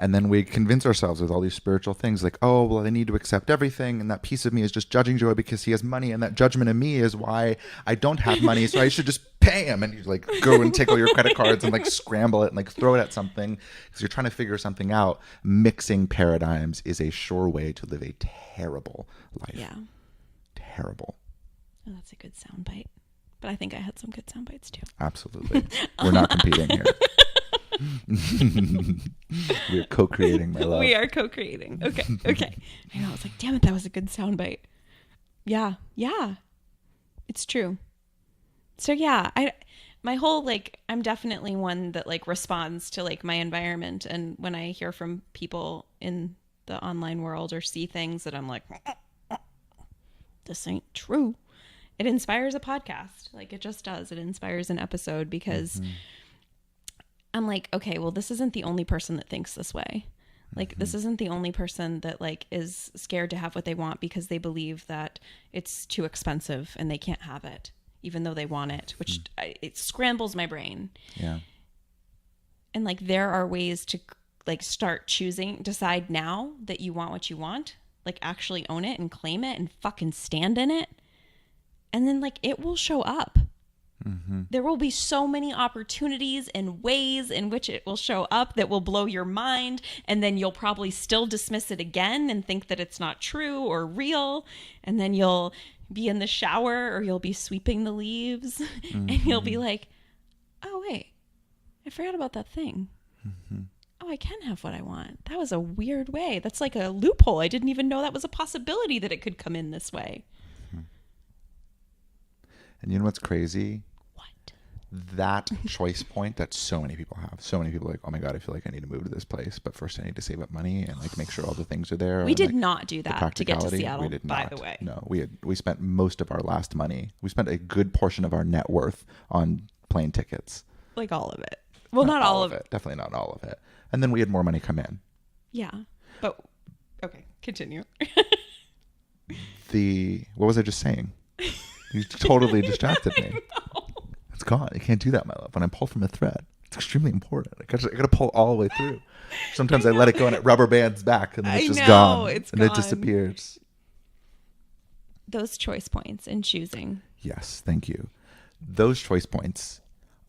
And then we convince ourselves with all these spiritual things like, oh, well, I need to accept everything. And that piece of me is just judging Joey because he has money. And that judgment of me is why I don't have money. So I should just pay him. And you like go and take all your credit cards and like scramble it and like throw it at something because you're trying to figure something out. Mixing paradigms is a sure way to live a terrible life. Yeah. Terrible. Oh, that's a good soundbite. But I think I had some good sound bites too. Absolutely. We're not competing here. We are co-creating, my love. We are co-creating. Okay. I know. I was like, damn it, that was a good soundbite. Yeah. It's true. So yeah, my whole like, I'm definitely one that like responds to like my environment. And when I hear from people in the online world or see things that I'm like, this ain't true, it inspires a podcast. Like it just does. It inspires an episode because I'm like, okay, well, this isn't the only person that thinks this way. Like this isn't the only person that like is scared to have what they want because they believe that it's too expensive and they can't have it, even though they want it, which it scrambles my brain. Yeah. And like, there are ways to like start choosing, decide now that you want what you want, like actually own it and claim it and fucking stand in it. And then like, it will show up. There will be so many opportunities and ways in which it will show up that will blow your mind. And then you'll probably still dismiss it again and think that it's not true or real. And then you'll be in the shower or you'll be sweeping the leaves and you'll be like, oh, wait, I forgot about that thing. Oh, I can have what I want. That was a weird way. That's like a loophole. I didn't even know that was a possibility that it could come in this way. And you know what's crazy? What? That choice point that so many people have. So many people are like, oh my God, I feel like I need to move to this place, but first I need to save up money and like make sure all the things are there. We did like, not do that to get to Seattle, we did by not. the way. No, we spent most of our last money. We spent a good portion of our net worth on plane tickets. Like all of it. Well, not all of it. Definitely not all of it. And then we had more money come in. Yeah. But okay, continue. What was I just saying? You totally distracted me. It's gone. You can't do that, my love. When I pull from a thread, it's extremely important. I got to pull all the way through. Sometimes I let it go and it rubber bands back and then it's just gone. It's and gone. It disappears. Those choice points in choosing. Yes, thank you. Those choice points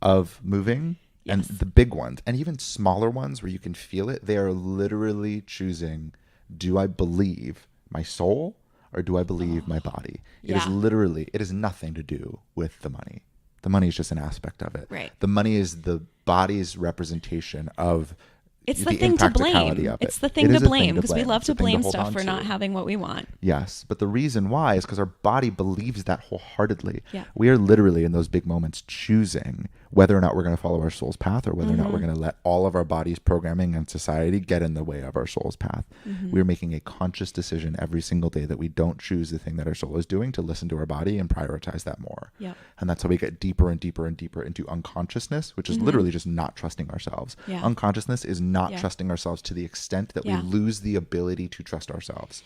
of moving and the big ones and even smaller ones where you can feel it, they are literally choosing, do I believe my soul or do I believe my body? It is literally, it has nothing to do with the money. The money is just an aspect of it. Right. The money is the body's representation of it's the thing to blame. It's the thing to blame because we love to blame stuff for not having what we want. Yes. But the reason why is because our body believes that wholeheartedly. Yeah. We are literally in those big moments choosing whether or not we're going to follow our soul's path or whether or not we're going to let all of our body's programming and society get in the way of our soul's path. We're making a conscious decision every single day that we don't choose the thing that our soul is doing, to listen to our body and prioritize that more. Yep. And that's how we get deeper and deeper and deeper into unconsciousness, which is literally just not trusting ourselves. Yeah. Unconsciousness is not trusting ourselves to the extent that we lose the ability to trust ourselves.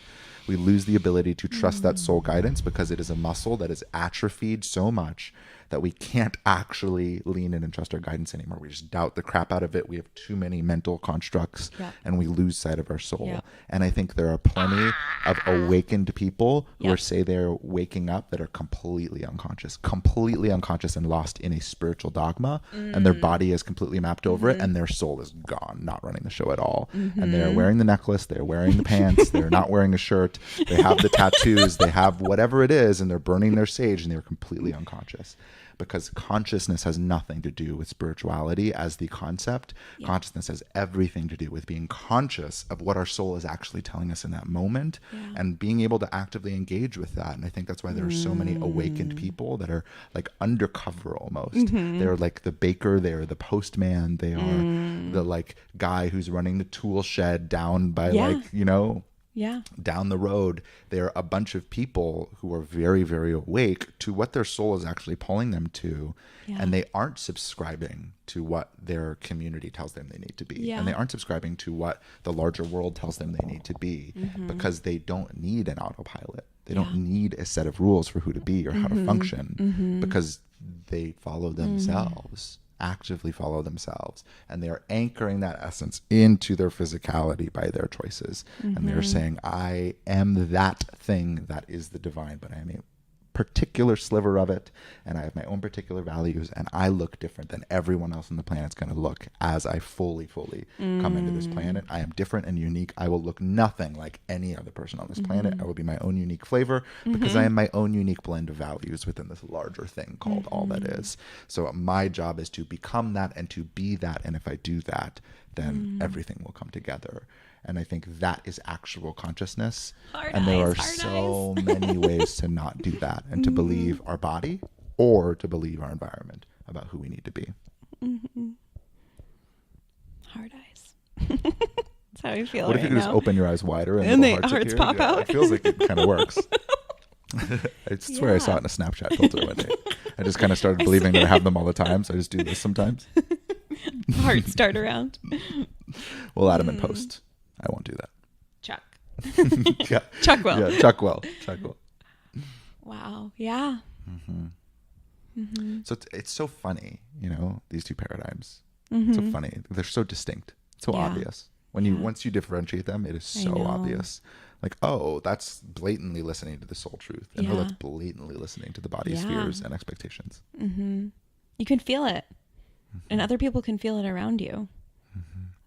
We lose the ability to trust that soul guidance because it is a muscle that is atrophied so much that we can't actually lean in and trust our guidance anymore. We just doubt the crap out of it. We have too many mental constructs and we lose sight of our soul. And I think there are plenty of awakened people who say they're waking up that are completely unconscious and lost in a spiritual dogma, and their body is completely mapped over it and their soul is gone, not running the show at all. And they're wearing the necklace, they're wearing the pants, they're not wearing a shirt, they have the tattoos, they have whatever it is, and they're burning their sage and they're completely unconscious. Because consciousness has nothing to do with spirituality as the concept. Consciousness has everything to do with being conscious of what our soul is actually telling us in that moment and being able to actively engage with that. And I think that's why there are so many awakened people that are like undercover almost. They're like the baker, they're the postman, they are the like guy who's running the tool shed down by like, you know, down the road. There are a bunch of people who are very, very awake to what their soul is actually pulling them to. And they aren't subscribing to what their community tells them they need to be. And they aren't subscribing to what the larger world tells them they need to be because they don't need an autopilot. They don't need a set of rules for who to be or how to function because they follow themselves. Actively follow themselves, and they are anchoring that essence into their physicality by their choices. And they're saying, I am that thing that is the divine, but I am a particular sliver of it, and I have my own particular values, and I look different than everyone else on the planet's going to look as I fully come into this planet. I am different and unique. I will look nothing like any other person on this planet. I will be my own unique flavor because I am my own unique blend of values within this larger thing called all that is. So my job is to become that and to be that, and if I do that, then everything will come together. And I think that is actual consciousness. Hard and there eyes, are hard so many ways to not do that and to believe our body or to believe our environment about who we need to be. Hard eyes. That's how I feel What right if you could now. just open your eyes wider And little the hearts appear? pop out? It feels like it kind of works. I swear I saw it in a Snapchat filter one day. I just kind of started believing that I have them all the time, so I just do this sometimes. Hearts start around. We'll add them in post. I won't do that. Chuck. Yeah. Chuck will. Yeah, Chuck will. Chuck will. Wow. Yeah. So it's so funny, these two paradigms. It's so funny. They're so distinct. So Yeah. obvious. Once you differentiate them, it is so know. obvious. Like, oh, that's blatantly listening to the soul truth. And oh, Yeah. that's blatantly listening to the body's Yeah. fears and expectations. You can feel it. And other people can feel it around you.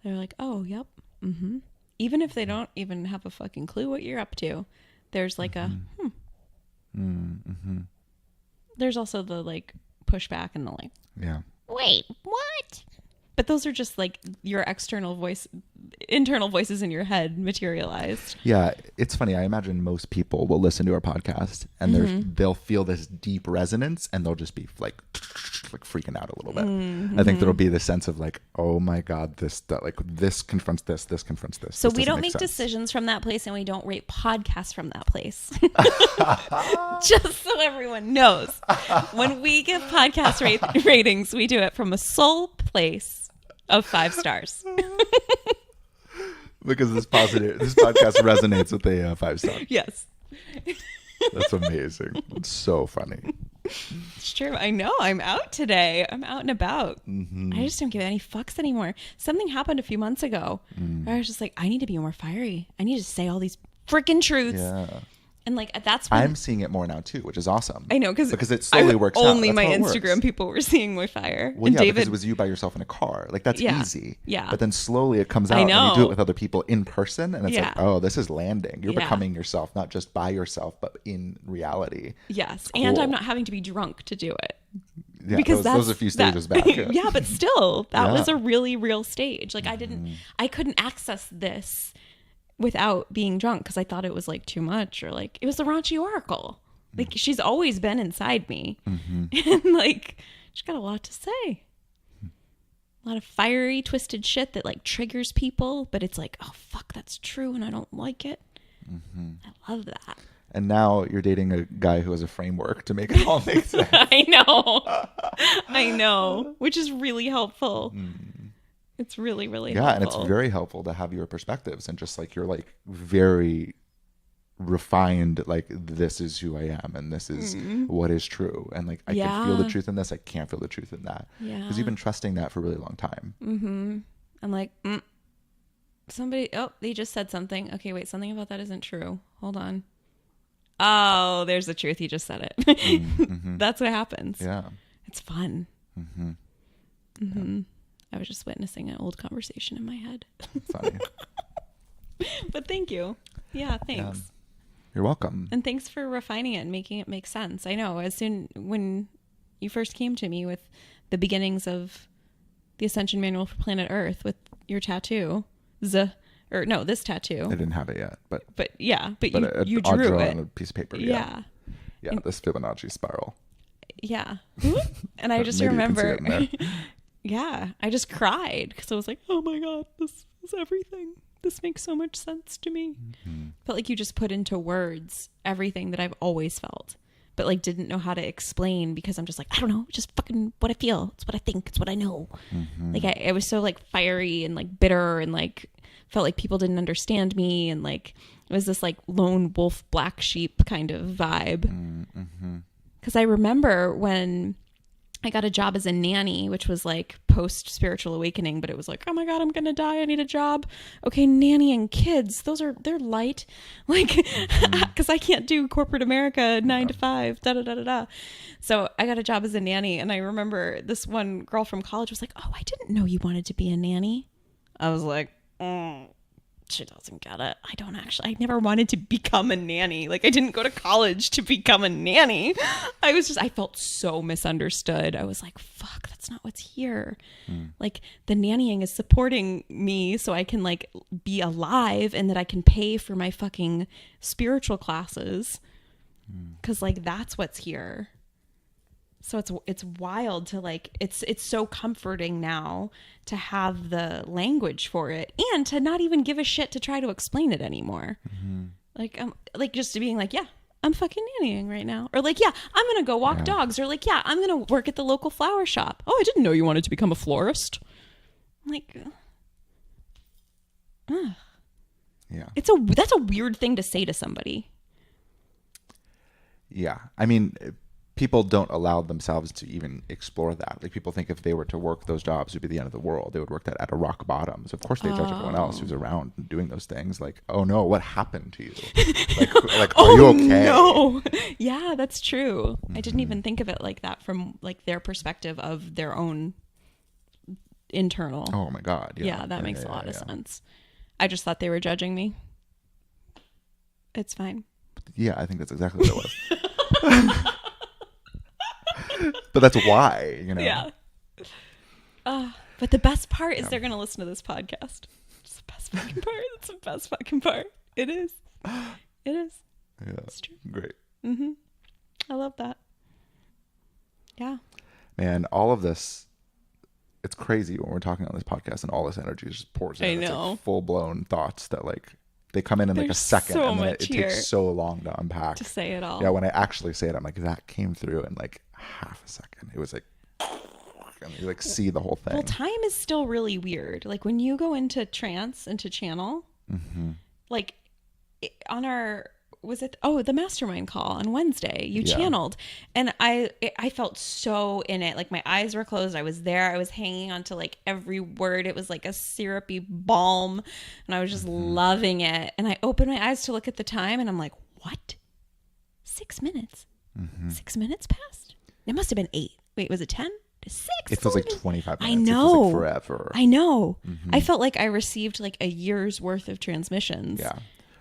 They're like, oh, yep. Even if they don't even have a fucking clue what you're up to, there's like a, There's also the like pushback and the like, Yeah. wait, what? But those are just like your internal voices in your head materialized. Yeah, it's funny. I imagine most people will listen to our podcast and they'll feel this deep resonance and they'll just be like freaking out a little bit. I think there'll be this sense of like, oh my God, this confronts this confronts this. So This we doesn't don't make sense. decisions from that place and we don't rate podcasts from that place. Just so everyone knows. When we give podcast ratings, we do it from a soul place of 5 stars. Because this podcast resonates with a 5-star. Yes. That's amazing. It's so funny. It's true. I know. I'm out today. I'm out and about. I just don't give any fucks anymore. Something happened a few months ago where I was just like, I need to be more fiery. I need to say all these freaking truths. Yeah. And like that's when I'm seeing it more now too, which is awesome. I know because it slowly works out. Only That's my how it Instagram works. people were seeing my fire. Well, and yeah, David, because it was you by yourself in a car. Like that's Yeah. easy. Yeah. But then slowly it comes I out and you do know. it with other people in person, and it's Yeah. like, oh, this is landing. You're Yeah. becoming yourself, not just by yourself, but in reality. yes, Cool. and I'm not having to be drunk to do it. Yeah, Because those are a few stages back. Yeah, but still, that was Yeah. a really real stage. Like I couldn't access this without being drunk because I thought it was like too much or like it was the raunchy oracle. Like she's always been inside me, and like she's got a lot to say. A lot of fiery, twisted shit that like triggers people, but it's like, oh fuck, that's true, and I don't like it. I love that. And now you're dating a guy who has a framework to make it all make sense. I know, which is really helpful. It's really, really Yeah, helpful. and it's very helpful to have your perspectives and just like you're like very refined, like this is who I am and this is what is true, and like I can feel the Yeah. truth in this, I can't feel the truth in that, Yeah. because you've been trusting that for a really long time. I'm like, somebody, they just said something. Okay, wait, something about that isn't true. Hold on. Oh, there's the truth. You just said it. That's what happens. Yeah. It's fun. I was just witnessing an old conversation in my head. Funny. But thank you. Yeah, thanks. You're welcome. And thanks for refining it and making it make sense. I know when you first came to me with the beginnings of the Ascension Manual for Planet Earth with your tattoo, this tattoo. I didn't have it yet, but you I'll drew draw it on a piece of paper. Yeah. Yeah, this Fibonacci spiral. Yeah. And I just Maybe you can see remember, it in there. yeah, I just cried because I was like, oh my God, this is everything. This makes so much sense to me. Felt like you just put into words everything that I've always felt, but like didn't know how to explain because I'm just like, I don't know, just fucking what I feel. It's what I think. It's what I know. Like I was so like fiery and like bitter and like felt like people didn't understand me. And like, it was this like lone wolf, black sheep kind of vibe. Cause I remember when I got a job as a nanny, which was like post spiritual awakening, but it was like, oh my God, I'm going to die. I need a job. Okay. Nannying kids. They're light. Like, cause I can't do corporate America 9 to 5, So I got a job as a nanny. And I remember this one girl from college was like, oh, I didn't know you wanted to be a nanny. I was like, she doesn't get it. I never wanted to become a nanny. Like, I didn't go to college to become a nanny. I felt so misunderstood. I was like, fuck, that's not what's here. Like, the nannying is supporting me so I can like be alive and that I can pay for my fucking spiritual classes. 'Cause like, that's what's here. So it's wild to like, it's so comforting now to have the language for it and to not even give a shit to try to explain it anymore. Like just to being like, yeah, I'm fucking nannying right now. Or like, yeah, I'm going to go walk dogs. Or like, yeah, I'm going to work at the local flower shop. Oh, I didn't know you wanted to become a florist. Like, Yeah. That's a weird thing to say to somebody. Yeah. I mean, people don't allow themselves to even explore that. Like, people think if they were to work those jobs, it would be the end of the world. They would work that at a rock bottom. So of course they judge everyone else who's around and doing those things. Like, oh no, what happened to you? Like are you okay? No. Yeah, that's true. I didn't even think of it like that from like their perspective of their own internal. Oh my God. Yeah, that makes a lot of sense. I just thought they were judging me. It's fine. Yeah, I think that's exactly what it was. But that's why, you know. Yeah. But the best part is they're going to listen to this podcast. It's the best fucking part. It's the best fucking part. It is. It is. Yeah. It's true. Great. I love that. Yeah. Man, all of this, it's crazy when we're talking on this podcast and all this energy just pours in. I It's know. like full-blown thoughts that like they come in like a There's second so and then much it here takes so long to unpack. To say it all. Yeah, when I actually say it, I'm like, that came through in like half a second. It was like, and you like see the whole thing. Well, time is still really weird. Like when you go into trance, into channel, like on our, the mastermind call on Wednesday, you channeled and I felt so in it. Like my eyes were closed. I was there. I was hanging on to like every word. It was like a syrupy balm and I was just loving it. And I opened my eyes to look at the time and I'm like, what? 6 minutes? 6 minutes passed? It must have been 8. Wait, was it 10? 6? It feels like 25 minutes. I know. It feels like forever. I know. I felt like I received like a year's worth of transmissions. Yeah.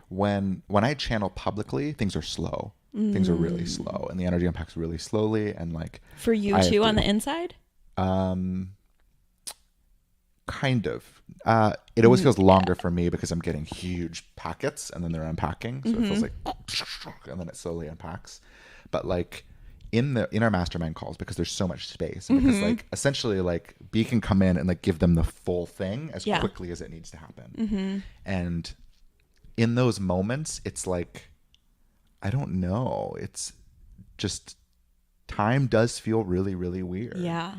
When I channel publicly, things are slow. Things are really slow, and the energy unpacks really slowly. And like for you too, on the inside. Kind of. It always feels longer for me because I'm getting huge packets, and then they're unpacking, so it feels like, and then it slowly unpacks. But like in our mastermind calls, because there's so much space, and because like essentially like B can come in and like give them the full thing as quickly as it needs to happen, and in those moments, it's like, I don't know. It's just, time does feel really, really weird. Yeah.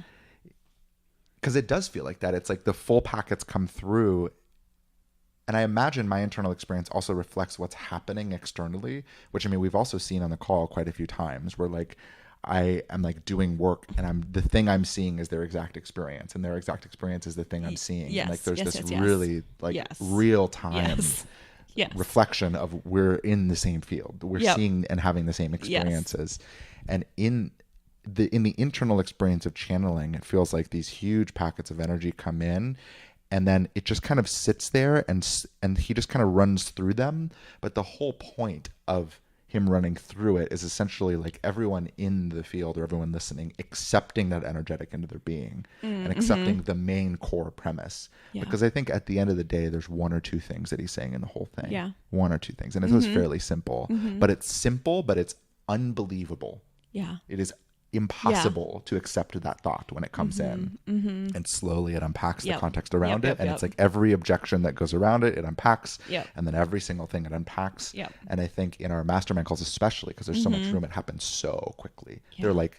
Because it does feel like that. It's like the full packets come through. And I imagine my internal experience also reflects what's happening externally, which I mean, we've also seen on the call quite a few times where like, I am like doing work and the thing I'm seeing is their exact experience and their exact experience is the thing I'm seeing. Yes, and like there's yes, this yes, really like real time reflection of we're in the same field. We're seeing and having the same experiences. And in the internal experience of channeling, it feels like these huge packets of energy come in and then it just kind of sits there and he just kind of runs through them. But the whole point of him running through it is essentially like everyone in the field or everyone listening accepting that energetic into their being and accepting the main core premise. Because I think at the end of the day, there's one or two things that he's saying in the whole thing. Yeah. One or two things. And it was fairly simple. But it's simple, but it's unbelievable. Yeah. It is impossible to accept that thought when it comes in. And slowly it unpacks the context around it. And it's like every objection that goes around it unpacks. And then every single thing it unpacks. And I think in our mastermind calls, especially because there's so much room, it happens so quickly. They're like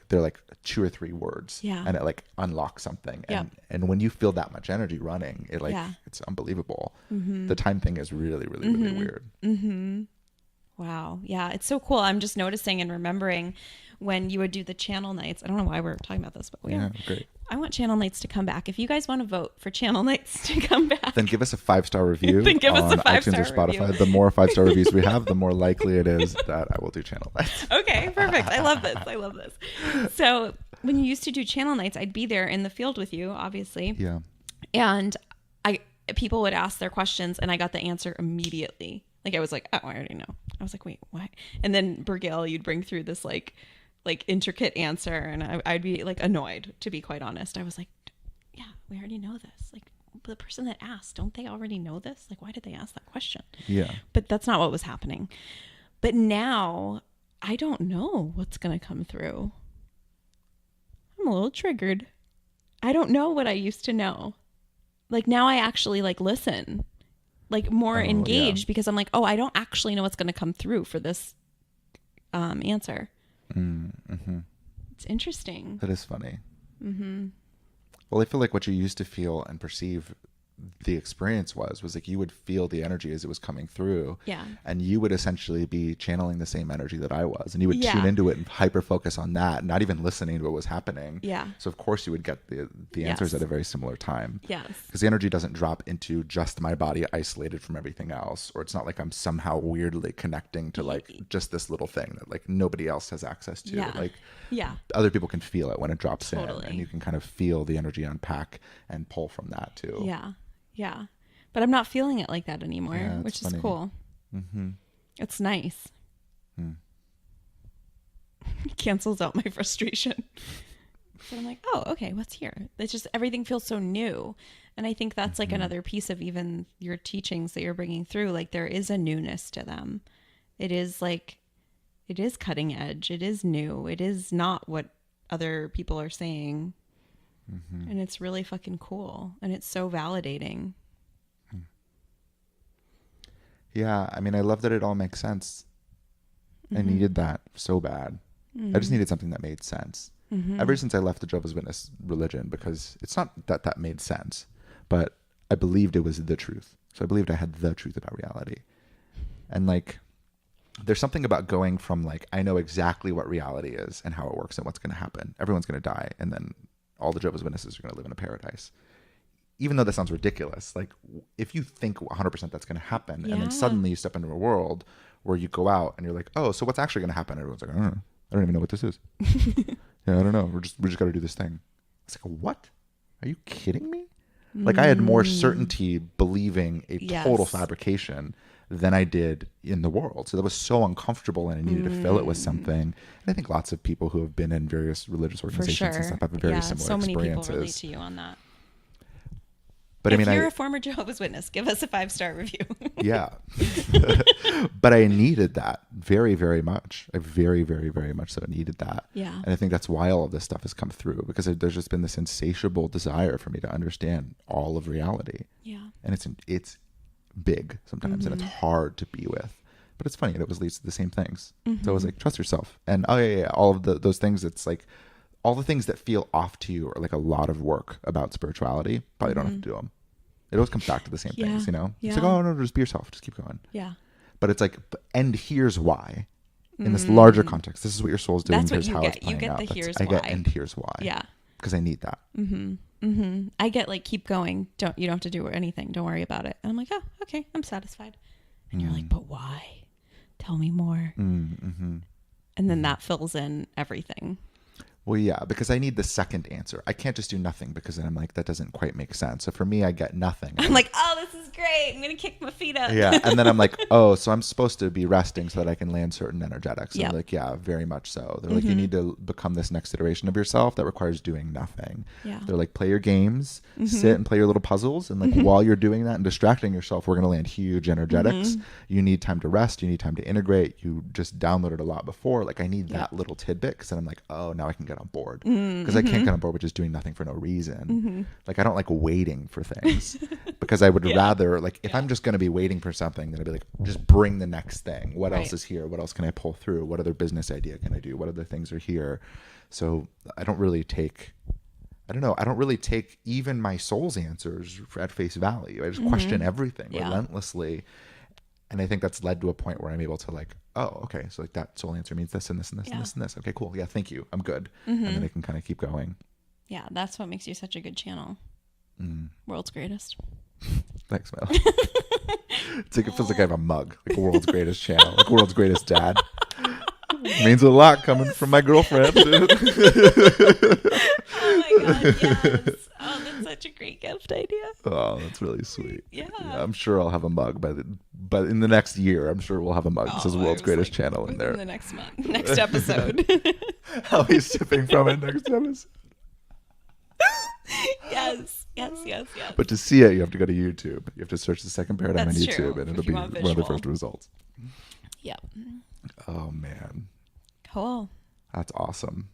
2 or 3 words and it like unlocks something. And when you feel that much energy running, it like, it's unbelievable. The time thing is really, really, really weird. Wow. Yeah. It's so cool. I'm just noticing and remembering when you would do the channel nights. I don't know why we're talking about this, but we are. Great. I want channel nights to come back. If you guys want to vote for channel nights to come back, then give us a 5-star review then give us on a 5-star iTunes or Spotify. review. The more 5-star reviews we have, the more likely it is that I will do channel nights. Okay, perfect. I love this. I love this. So when you used to do channel nights, I'd be there in the field with you, obviously. Yeah. And people would ask their questions and I got the answer immediately. Like I was like, oh, I already know. I was like, wait, what? And then Birgil, you'd bring through this like intricate answer, and I'd be like annoyed, to be quite honest. I was like, yeah, we already know this. Like the person that asked, don't they already know this? Like, why did they ask that question? Yeah. But that's not what was happening. But now I don't know what's going to come through. I'm a little triggered. I don't know what I used to know. Like now I actually like listen, like more engaged because I'm like, oh, I don't actually know what's going to come through for this answer. Mm-hmm. It's interesting. That is funny. Mm-hmm. Well, I feel like what you used to feel and perceive the experience was like you would feel the energy as it was coming through. Yeah. And you would essentially be channeling the same energy that I was. And you would tune into it and hyper focus on that, not even listening to what was happening. Yeah. So of course you would get the answers at a very similar time. Yes. Because the energy doesn't drop into just my body isolated from everything else. Or it's not like I'm somehow weirdly connecting to like just this little thing that like nobody else has access to. Yeah. Like other people can feel it when it drops in, and you can kind of feel the energy unpack and pull from that too. Yeah. Yeah. But I'm not feeling it like that anymore, which is cool. Mm-hmm. It's nice. It cancels out my frustration. So I'm like, oh, okay, what's here? It's just everything feels so new. And I think that's like another piece of even your teachings that you're bringing through. Like there is a newness to them. It is like, it is cutting edge. It is new. It is not what other people are saying. Mm-hmm. And it's really fucking cool. And it's so validating. Yeah. I mean, I love that it all makes sense. I needed that so bad. I just needed something that made sense. Ever since I left the Jehovah's Witness religion, because it's not that made sense, but I believed it was the truth. So I believed I had the truth about reality. And like, there's something about going from like, I know exactly what reality is and how it works and what's going to happen. Everyone's going to die. And then all the Jehovah's Witnesses are going to live in a paradise. Even though that sounds ridiculous, like if you think 100% that's going to happen, and then suddenly you step into a world where you go out and you're like, oh, so what's actually going to happen? Everyone's like, I don't even know what this is. I don't know. We just got to do this thing. It's like, what? Are you kidding me? Like I had more certainty believing a total fabrication than I did in the world. So that was so uncomfortable, and I needed to fill it with something. And I think lots of people who have been in various religious organizations and stuff have very similar so many experiences. People relate to you on that. But if you're a former Jehovah's Witness, give us a 5-star review. Yeah. But I needed that very, very much. I very, very, very much so needed that. Yeah. And I think that's why all of this stuff has come through, because there's just been this insatiable desire for me to understand all of reality. Yeah. And it's big sometimes, and it's hard to be with. But it's funny, it always leads to the same things. So I was like, trust yourself. And all of those things, it's like all the things that feel off to you are like a lot of work about spirituality. Probably don't have to do them. It always comes back to the same things, you know? It's like, oh, no, just be yourself. Just keep going. Yeah. But it's like, and here's why. In this larger context, this is what your soul's doing. That's what here's you how get. It's playing You get out. the here's I why. get, and here's why. Yeah. Because I need that. I get like, keep going. You don't have to do anything. Don't worry about it. And I'm like, oh, okay, I'm satisfied. And you're like, but why? Tell me more. And then that fills in everything. Well, yeah, because I need the second answer. I can't just do nothing, because then I'm like, that doesn't quite make sense. So for me, I get nothing. I'm like, oh, this is great. I'm going to kick my feet up. Yeah. And then I'm like, oh, so I'm supposed to be resting so that I can land certain energetics. And I'm like, yeah, very much so. They're like, you need to become this next iteration of yourself that requires doing nothing. Yeah. They're like, play your games, sit and play your little puzzles. And like, while you're doing that and distracting yourself, we're going to land huge energetics. You need time to rest. You need time to integrate. You just downloaded a lot before. Like, I need that little tidbit, because then I'm like, oh, now I can get on board, because I can't get on board with just doing nothing for no reason. Like, I don't like waiting for things, because I would rather, like, if I'm just going to be waiting for something, then I'd be like, just bring the next thing. What else is here? What else can I pull through? What other business idea can I do? What other things are here? So I don't really take even my soul's answers at face value. I just question everything relentlessly. And I think that's led to a point where I'm able to like, oh, okay, so like that soul answer means this and this and this and this and this. Okay, cool. Yeah, thank you. I'm good. And then I can kind of keep going. Yeah, that's what makes you such a good channel. World's greatest. Thanks, Mel. It's like, it feels like I have a mug, like world's greatest channel, like world's greatest dad. It means a lot coming from my girlfriend. Oh my God, yes. Oh, that's such a great gift idea. Oh, that's really sweet. Yeah. I'm sure I'll have a mug but in the next year, I'm sure we'll have a mug that says World's Greatest Channel in there. In the next month, next episode. I'll be sipping from it next episode. Yes. But to see it, you have to go to YouTube. You have to search the second paradigm on That's YouTube, true, and if it'll you be want one of the visual. first results. Yep. Oh man, Cool. that's awesome.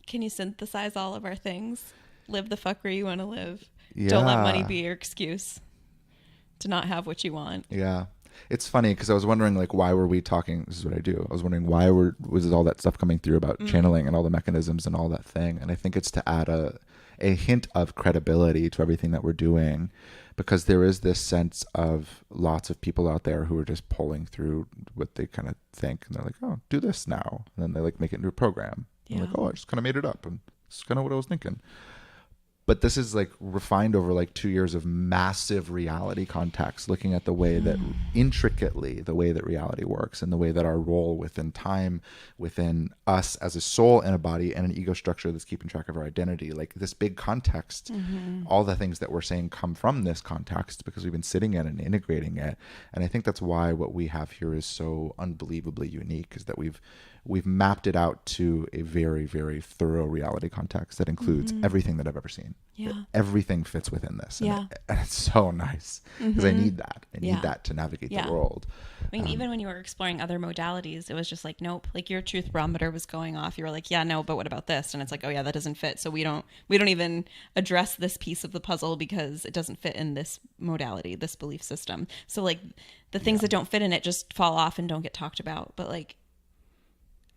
Can you synthesize all of our things? Live the fuck where you want to live. Don't let money be your excuse to not have what you want. Yeah. It's funny because I was wondering, like, why were we talking? This is what I do. I was wondering why was all that stuff coming through about channeling and all the mechanisms and all that thing. And I think it's to add a hint of credibility to everything that we're doing, because there is this sense of lots of people out there who are just pulling through what they kind of think. And they're like, oh, do this now. And then they like make it into a program. Yeah. Like, oh, I just kind of made it up. And it's kind of what I was thinking. But this is like refined over like 2 years of massive reality context, looking at the way that intricately the way that reality works and the way that our role within time, within us as a soul and a body and an ego structure that's keeping track of our identity, like this big context, all the things that we're saying come from this context because we've been sitting in and integrating it. And I think that's why what we have here is so unbelievably unique, is that we've mapped it out to a very, very thorough reality context that includes everything that I've ever seen. Yeah. Everything fits within this. Yeah. And it's so nice because I need that. I need Yeah. that to navigate Yeah. the world. I mean, even when you were exploring other modalities, it was just like, nope, like your truth barometer was going off. You were like, yeah, no, but what about this? And it's like, oh yeah, that doesn't fit. So we don't even address this piece of the puzzle because it doesn't fit in this modality, this belief system. So like the things that don't fit in it just fall off and don't get talked about. But like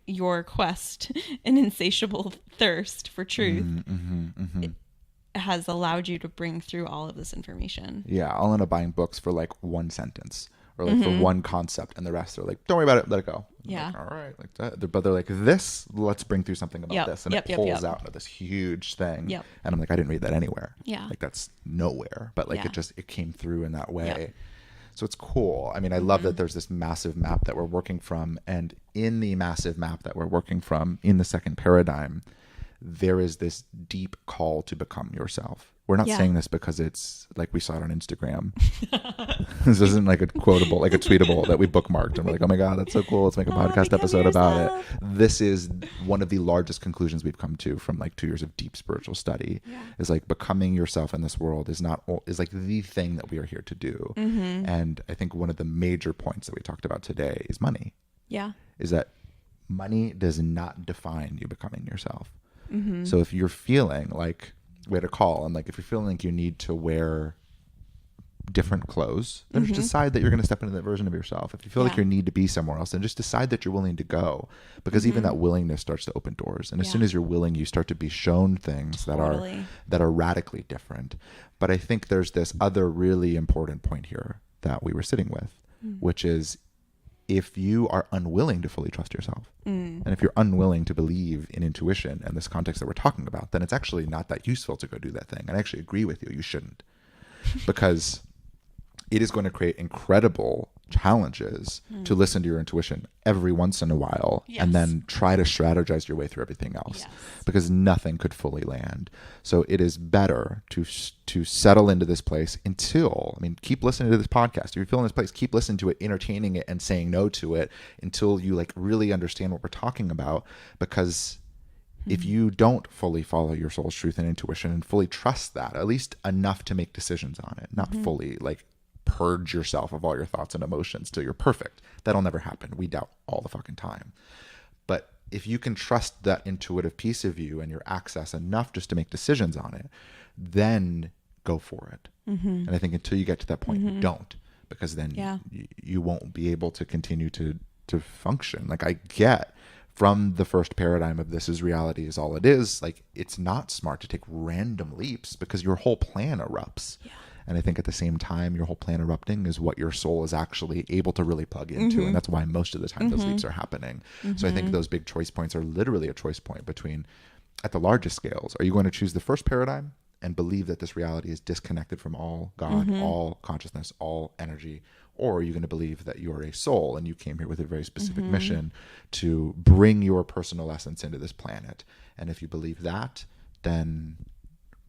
your quest and insatiable thirst for truth it has allowed you to bring through all of this information. Yeah. I'll end up buying books for like one sentence or like for one concept, and the rest are like, don't worry about it, let it go. I'm Yeah. like, all right. Like that. But they're like, this, let's bring through something about Yep. this. And Yep, it yep, pulls yep. out into this huge thing. Yep. And I'm like, I didn't read that anywhere. Yeah. Like that's nowhere. But like Yeah. it came through in that way. Yep. So it's cool. I mean, I love that there's this massive map that we're working from. And in the massive map that we're working from, in the second paradigm, there is this deep call to become yourself. We're not Yeah. saying this because it's like we saw it on Instagram. This isn't like a quotable, like a tweetable that we bookmarked. And we're like, oh my God, that's so cool. Let's make a podcast become episode about yourself. it. This is one of the largest conclusions we've come to from like 2 years of deep spiritual study. Is like becoming yourself in this world is like the thing that we are here to do. And I think one of the major points that we talked about today is money. Yeah. Is that money does not define you becoming yourself. So if you're feeling like, we had a call, and like if you're feeling like you need to wear different clothes, then just decide that you're going to step into that version of yourself. If you feel like you need to be somewhere else, then just decide that you're willing to go, because even that willingness starts to open doors. And as soon as you're willing, you start to be shown things that are radically different. But I think there's this other really important point here that we were sitting with, which is, if you are unwilling to fully trust yourself, and if you're unwilling to believe in intuition and this context that we're talking about, then it's actually not that useful to go do that thing. And I actually agree with you. You shouldn't, because it is going to create incredible challenges to listen to your intuition every once in a while, and then try to strategize your way through everything else, because nothing could fully land. So it is better to settle into this place until, I mean, keep listening to this podcast. If you're feeling this place, keep listening to it, entertaining it, and saying no to it until you like really understand what we're talking about. Because if you don't fully follow your soul's truth and intuition and fully trust that, at least enough to make decisions on it, not fully like purge yourself of all your thoughts and emotions till you're perfect. That'll never happen. We doubt all the fucking time. But if you can trust that intuitive piece of you and your access enough just to make decisions on it, then go for it. And I think until you get to that point, don't, because then you won't be able to continue to function. Like, I get from the first paradigm of this is reality is all it is, like, it's not smart to take random leaps because your whole plan erupts. And I think at the same time, your whole plan erupting is what your soul is actually able to really plug into. And that's why most of the time those leaps are happening. So I think those big choice points are literally a choice point between, at the largest scales, are you going to choose the first paradigm and believe that this reality is disconnected from all God, all consciousness, all energy? Or are you going to believe that you're a soul and you came here with a very specific mission to bring your personal essence into this planet? And if you believe that, then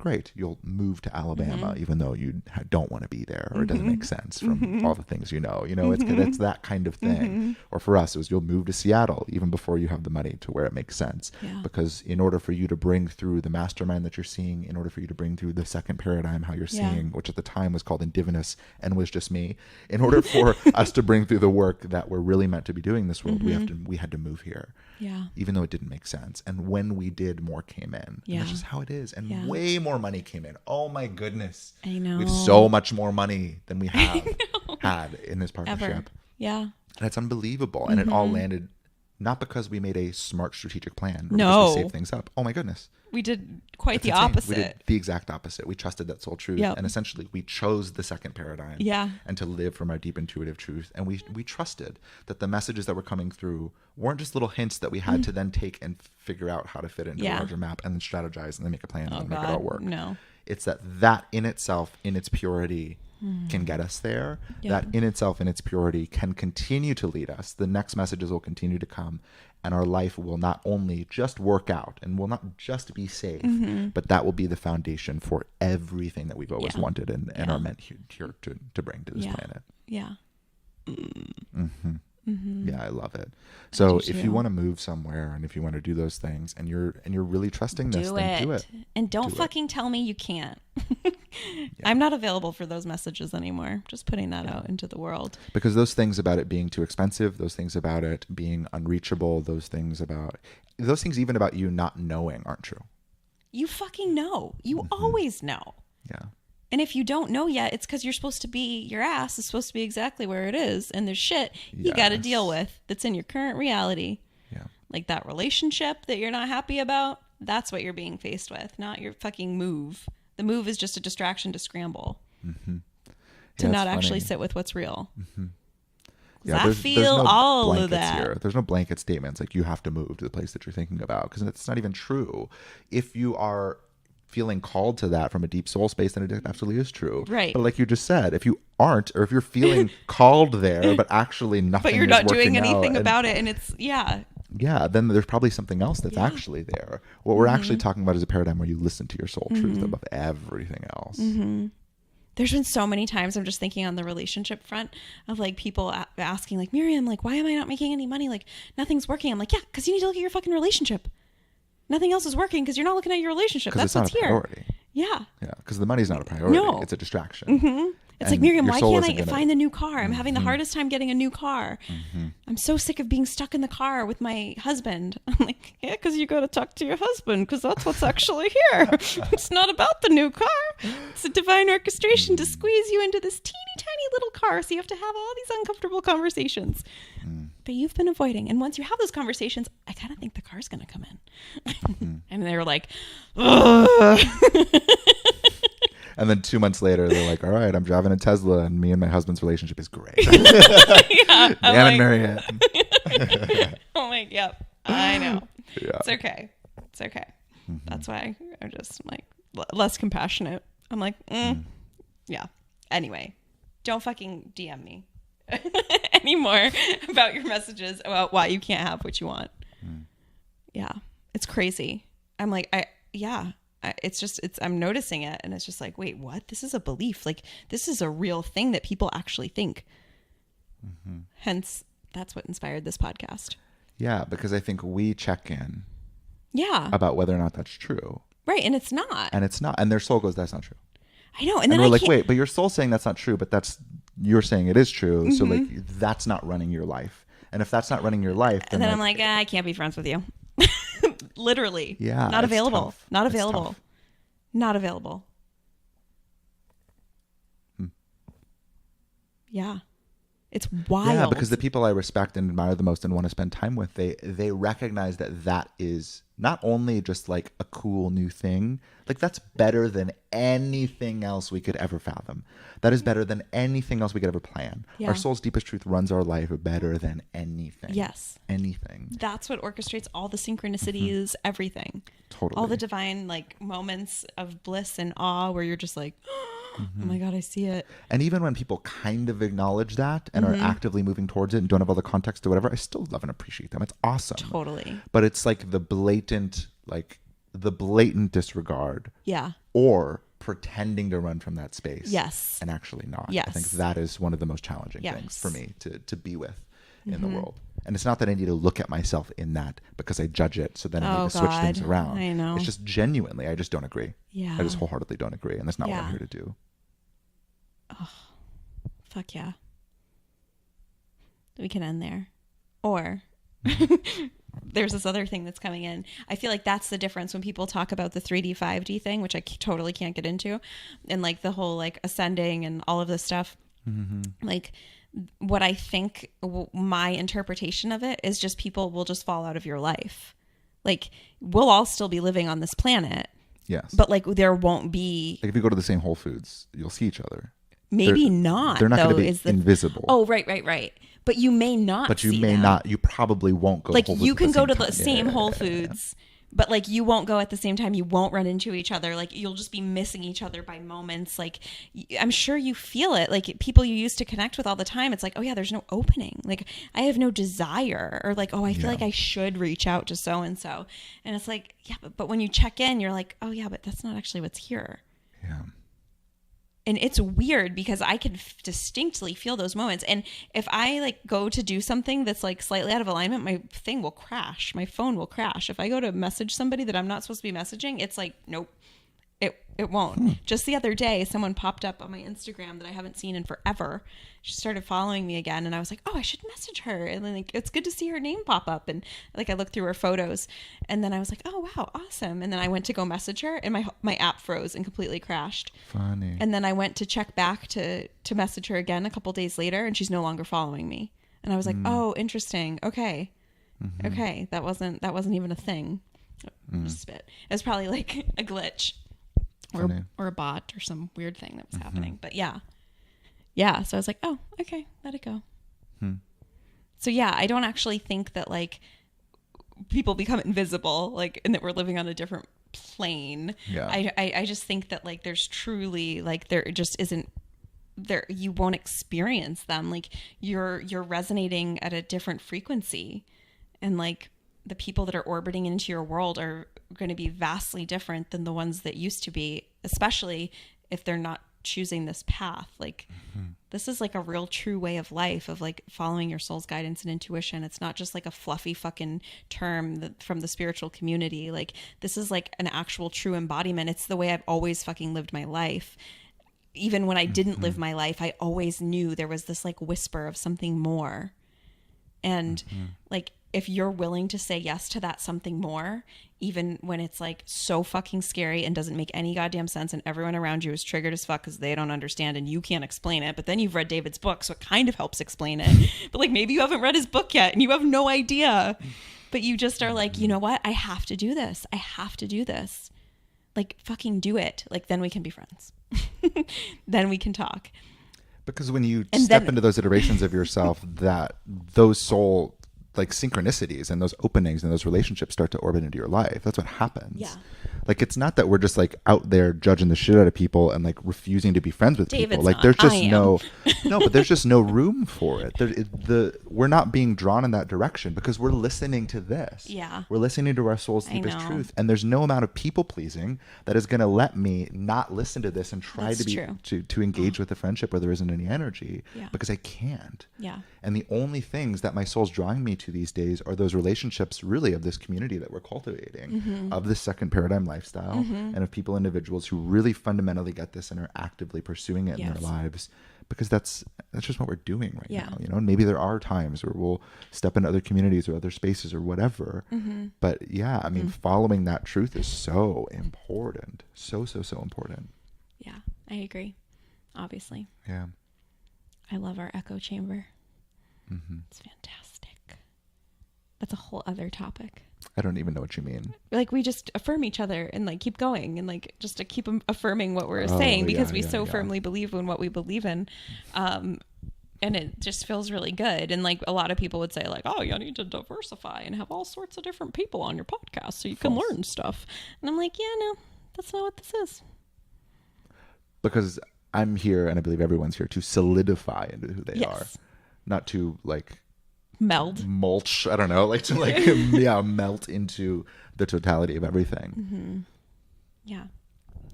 great, you'll move to Alabama even though you don't want to be there, or it doesn't make sense from all the things it's that kind of thing. Or for us, it was you'll move to Seattle even before you have the money to where it makes sense. Because in order for you to bring through the mastermind that you're seeing, in order for you to bring through the second paradigm how you're seeing, which at the time was called Indivinus and was just me, in order for us to bring through the work that we're really meant to be doing in this world, we had to move here. Even though it didn't make sense. And when we did, more came in. And that's just how it is. And way more money came in. Oh my goodness. I know. We have so much more money than we have had in this partnership. Ever. Yeah. And it's unbelievable. And it all landed not because we made a smart strategic plan. Or No. because we saved things up. Oh my goodness. We did quite That's the insane. opposite. We did the exact opposite. We trusted that soul truth. Yep. And essentially we chose the second paradigm. And to live from our deep intuitive truth. And we trusted that the messages that were coming through weren't just little hints that we had to then take and figure out how to fit into a larger map and then strategize and then make a plan and make it all work. No. It's that in itself, in its purity, can get us there. That in itself, in its purity, can continue to lead us. The next messages will continue to come. And our life will not only just work out and will not just be safe, but that will be the foundation for everything that we've always wanted and are meant here to bring to this planet. Yeah. Yeah, I love it. So if you want to move somewhere and if you want to do those things and you're really trusting this, then do it. And don't fucking tell me you can't. I'm not available for those messages anymore. Just putting that out into the world. Because those things about it being too expensive, those things about it being unreachable, those things even about you not knowing aren't true. You fucking know. You always know. Yeah. And if you don't know yet, it's because your ass is supposed to be exactly where it is. And there's shit you got to deal with that's in your current reality. Yeah. Like that relationship that you're not happy about. That's what you're being faced with, not your fucking move. The move is just a distraction to scramble. To not actually sit with what's real. Yeah, I feel no all of that. Here. There's no blanket statements like you have to move to the place that you're thinking about, because it's not even true. If you are feeling called to that from a deep soul space, then it absolutely is true. Right. But like you just said, if you aren't, or if you're feeling called there, but actually nothing but you're not doing anything out, about it, and it's then there's probably something else that's actually there. What we're actually talking about is a paradigm where you listen to your soul truth above everything else. There's been so many times I'm just thinking on the relationship front of like people asking like, Miriam, like, why am I not making any money? Like nothing's working. I'm like, yeah, because you need to look at your fucking relationship. Nothing else is working because you're not looking at your relationship. That's what's here. Priority. Yeah. Yeah, because the money's not a priority. No. It's a distraction. It's like, Miriam, why can't I find the new car? I'm having the hardest time getting a new car. I'm so sick of being stuck in the car with my husband. I'm like, yeah, because you got to talk to your husband because that's what's actually here. It's not about the new car. It's a divine orchestration to squeeze you into this teeny tiny little car. So you have to have all these uncomfortable conversations that you've been avoiding. And once you have those conversations, I kind of think the car's going to come in. And they were like, ugh. And then 2 months later, they're like, all right, I'm driving a Tesla and me and my husband's relationship is great. Yeah, and Miriam. I'm like, yep, I know. Yeah. It's okay. It's okay. That's why I'm just like less compassionate. I'm like, yeah. Anyway, don't fucking DM me anymore about your messages about why you can't have what you want. Yeah. It's crazy. I'm like, I'm noticing it and it's just like, wait, what? This is a belief. Like this is a real thing that people actually think. Hence, that's what inspired this podcast. Yeah, because I think we check in. Yeah. About whether or not that's true. Right. And it's not. And their soul goes, that's not true. I know. And then we're like, wait, but your soul's saying that's not true, but you're saying it is true. So like, that's not running your life. And if that's not running your life, then I'm like, I can't be friends with you. Literally. Yeah. Not available. Tough. Not available. Not available. Yeah. It's wild. Yeah, because the people I respect and admire the most and want to spend time with, they recognize that is not only just like a cool new thing, like that's better than anything else we could ever fathom. That is better than anything else we could ever plan. Yeah. Our soul's deepest truth runs our life better than anything. Yes. Anything. That's what orchestrates all the synchronicities, everything. Totally. All the divine like moments of bliss and awe where you're just like, oh my God, I see it. And even when people kind of acknowledge that and are actively moving towards it and don't have all the context or whatever, I still love and appreciate them. It's awesome. Totally. But it's like the blatant, like, the blatant disregard. Yeah. Or pretending to run from that space. Yes. And actually not. Yes. I think that is one of the most challenging things for me to be with in the world. And it's not that I need to look at myself in that because I judge it. So then I need to switch things around. I know. It's just genuinely, I just don't agree. Yeah. I just wholeheartedly don't agree. And that's not what I'm here to do. Oh, fuck yeah. We can end there. Or there's this other thing that's coming in. I feel like that's the difference when people talk about the 3D, 5D thing, which I totally can't get into. And like the whole like ascending and all of this stuff. Like, what I think my interpretation of it is just people will just fall out of your life. Like, we'll all still be living on this planet. Yes. But like, there won't be. Like, if you go to the same Whole Foods, you'll see each other. Maybe not. They're not going to be invisible. Oh, right. But you may not. But you see may them. not. You probably won't go. Like, to Whole Foods you can go to the time. same Whole Foods. But like, you won't go at the same time. You won't run into each other. Like, you'll just be missing each other by moments. Like, I'm sure you feel it. Like, people you used to connect with all the time, it's like, oh yeah, there's no opening. Like, I have no desire, or like, oh, I feel like I should reach out to so and so. And it's like, yeah, but when you check in, you're like, oh yeah, but that's not actually what's here. Yeah. And it's weird because I can distinctly feel those moments. And if I like go to do something that's like slightly out of alignment, my thing will crash. My phone will crash. If I go to message somebody that I'm not supposed to be messaging, it's like, nope, it won't. Just the other day, someone popped up on my Instagram that I haven't seen in forever. She started following me again, and I was like, oh, I should message her. And then like, it's good to see her name pop up. And like, I looked through her photos, and then I was like, oh wow, awesome. And then I went to go message her, and my app froze and completely crashed. Funny. And then I went to check back to message her again a couple days later, and she's no longer following me. And I was like, oh, interesting. Okay. Okay. That wasn't even a thing. Just spit. It was probably like a glitch or a bot or some weird thing that was happening. But yeah. So I was like, oh, okay, let it go. So yeah, I don't actually think that like people become invisible, like, and that we're living on a different plane. Yeah. I just think that like there's truly like there just isn't there, you won't experience them. Like you're resonating at a different frequency, and like the people that are orbiting into your world are going to be vastly different than the ones that used to be, especially if they're not choosing this path. Like this is like a real true way of life, of like following your soul's guidance and intuition. It's not just like a fluffy fucking term from the spiritual community. Like this is like an actual true embodiment. It's the way I've always fucking lived my life. Even when I didn't live my life, I always knew there was this like whisper of something more. And like, if you're willing to say yes to that something more, even when it's like so fucking scary and doesn't make any goddamn sense, and everyone around you is triggered as fuck because they don't understand and you can't explain it, but then you've read David's book, so it kind of helps explain it. But like, maybe you haven't read his book yet and you have no idea, but you just are like, you know what? I have to do this. I have to do this. Like, fucking do it. Like, then we can be friends. Then we can talk. Because when you step into those iterations of yourself, that those soul like synchronicities and those openings and those relationships start to orbit into your life. That's what happens. Yeah. Like, it's not that we're just like out there judging the shit out of people and like refusing to be friends with David's people. Like not. there's just but there's just no room for it. We're not being drawn in that direction because we're listening to this. Yeah. We're listening to our soul's deepest truth. And there's no amount of people pleasing that is going to let me not listen to this and try to engage with the friendship where there isn't any energy, because I can't. Yeah. And the only things that my soul's drawing me to these days are those relationships, really, of this community that we're cultivating, of this second paradigm lifestyle, and of individuals who really fundamentally get this and are actively pursuing it in their lives, because that's just what we're doing right now, you know. And maybe there are times where we'll step into other communities or other spaces or whatever, but yeah, I mean, following that truth is so important, so important. Yeah, I agree. Obviously. Yeah. I love our echo chamber. It's fantastic. That's a whole other topic. I don't even know what you mean. Like, we just affirm each other and like keep going and like just to keep affirming what we're saying, because we firmly believe in what we believe in. And it just feels really good. And like a lot of people would say like, oh, you need to diversify and have all sorts of different people on your podcast so you can learn stuff. And I'm like, yeah, no, that's not what this is. Because I'm here, and I believe everyone's here, to solidify into who they are, not to like mulch. I don't know, like to like melt into the totality of everything. Yeah.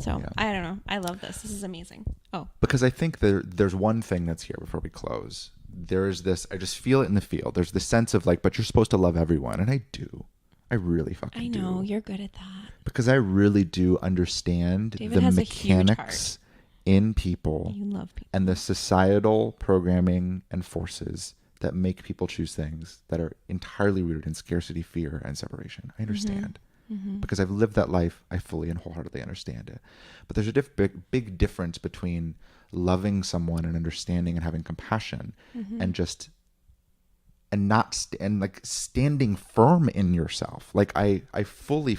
So I don't know. I love this. This is amazing. Oh, because I think there's one thing that's here before we close. There is this. I just feel it in the field. There's this sense of like, but you're supposed to love everyone, and I do. I really fucking do. I know you're good at that. Because I really do understand David the has mechanics in people, you love people, and the societal programming and forces that make people choose things that are entirely rooted in scarcity, fear, and separation. I understand. Because I've lived that life, I fully and wholeheartedly understand it. But there's a big difference between loving someone and understanding and having compassion and just like standing firm in yourself. Like I fully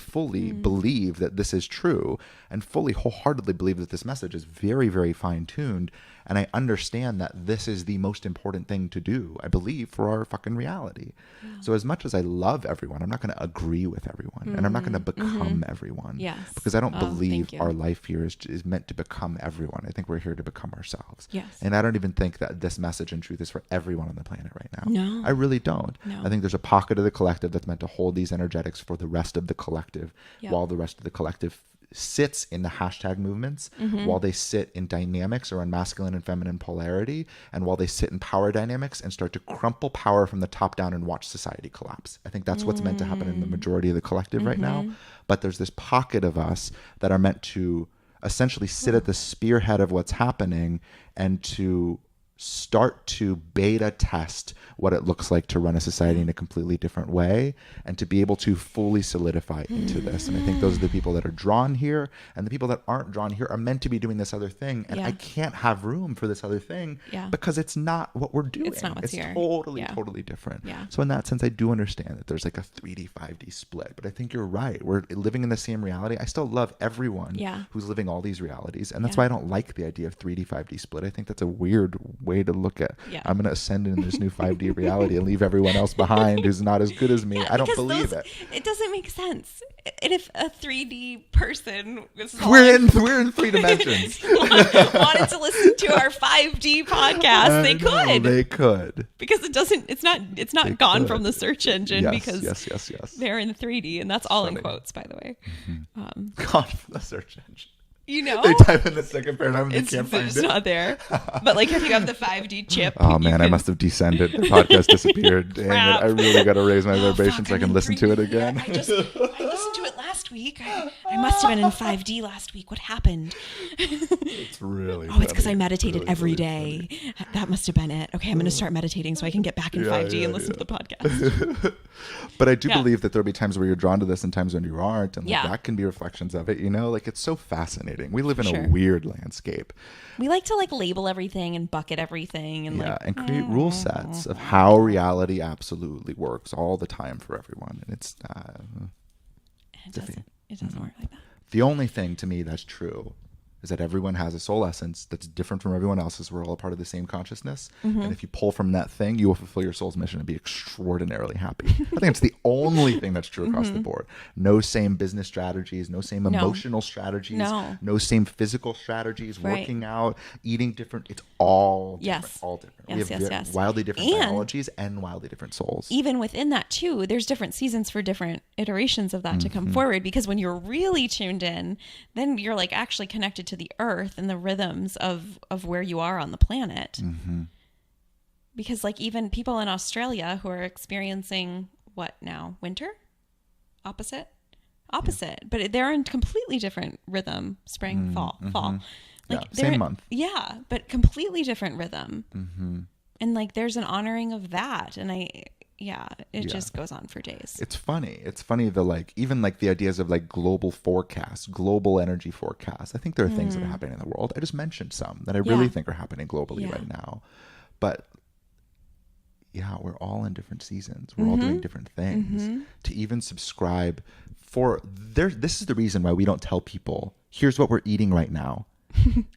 believe that this is true, and fully wholeheartedly believe that this message is very, very fine-tuned, and I understand that this is the most important thing to do, I believe, for our fucking reality. So as much as I love everyone, I'm not going to agree with everyone, and I'm not going to become everyone. Yes. Because I don't believe our life here is meant to become everyone. I think we're here to become ourselves. Yes. And I don't even think that this message and truth is for everyone on the planet right now. No. I really don't. No. I think there's a pocket of the collective that's meant to hold these energetics for the rest of the collective, while the rest of the collective sits in the hashtag movements, while they sit in dynamics around masculine and feminine polarity, and while they sit in power dynamics and start to crumple power from the top down and watch society collapse. I think that's what's meant to happen in the majority of the collective right now. But there's this pocket of us that are meant to essentially sit at the spearhead of what's happening and to start to beta test what it looks like to run a society in a completely different way, and to be able to fully solidify into this. And I think those are the people that are drawn here, and the people that aren't drawn here are meant to be doing this other thing. And I can't have room for this other thing because it's not what we're doing. It's not what's here. Totally different. So in that sense, I do understand that there's like a 3D, 5D split, but I think you're right. We're living in the same reality. I still love everyone who's living all these realities. And that's why I don't like the idea of 3D, 5D split. I think that's a weird way to look at I'm going to ascend in this new 5D reality and leave everyone else behind who's not as good as me. I don't believe it. It doesn't make sense. And if a 3D person we're in 3 dimensions wanted to listen to our 5D podcast, they could because it's not gone from the search engine because yes they're in 3D, and that's all in quotes, by the way. Gone from the search engine. You know, they type in the second paradigm and they can't find it. It's not there. But like if you have the 5D chip. Oh man, I must have descended. The podcast disappeared. Dang it. I really got to raise my vibration so I can listen to it again. I listened to it last week. I must have been in 5D last week. What happened? It's really it's because I meditated every day. Funny. That must have been it. Okay, I'm going to start meditating so I can get back in 5D and listen to the podcast. But I do believe that there'll be times where you're drawn to this and times when you aren't. And like, that can be reflections of it. You know, like it's so fascinating. We live in a weird landscape. We like to like label everything and bucket everything and and create rule sets of how reality absolutely works all the time for everyone. And it doesn't work like that. The only thing to me that's true is that everyone has a soul essence that's different from everyone else's. We're all a part of the same consciousness. And if you pull from that thing, you will fulfill your soul's mission and be extraordinarily happy. I think it's the only thing that's true across the board. No same business strategies, no same emotional strategies, no same physical strategies, working out, eating different. It's all different. All different. We have wildly different biologies and wildly different souls. Even within that too, there's different seasons for different iterations of that to come forward, because when you're really tuned in, then you're like actually connected to the earth and the rhythms of where you are on the planet. Because like even people in Australia who are experiencing what now? Winter? Opposite, but they're in completely different rhythm. Spring, fall. Like same month. Yeah, but completely different rhythm. And like there's an honoring of that, and it just goes on for days. It's funny the like even like the ideas of like global forecasts, global energy forecasts. I think there are things that are happening in the world. I just mentioned some that I really think are happening globally right now. But we're all in different seasons. We're all doing different things. To even subscribe this is the reason why we don't tell people, here's what we're eating right now.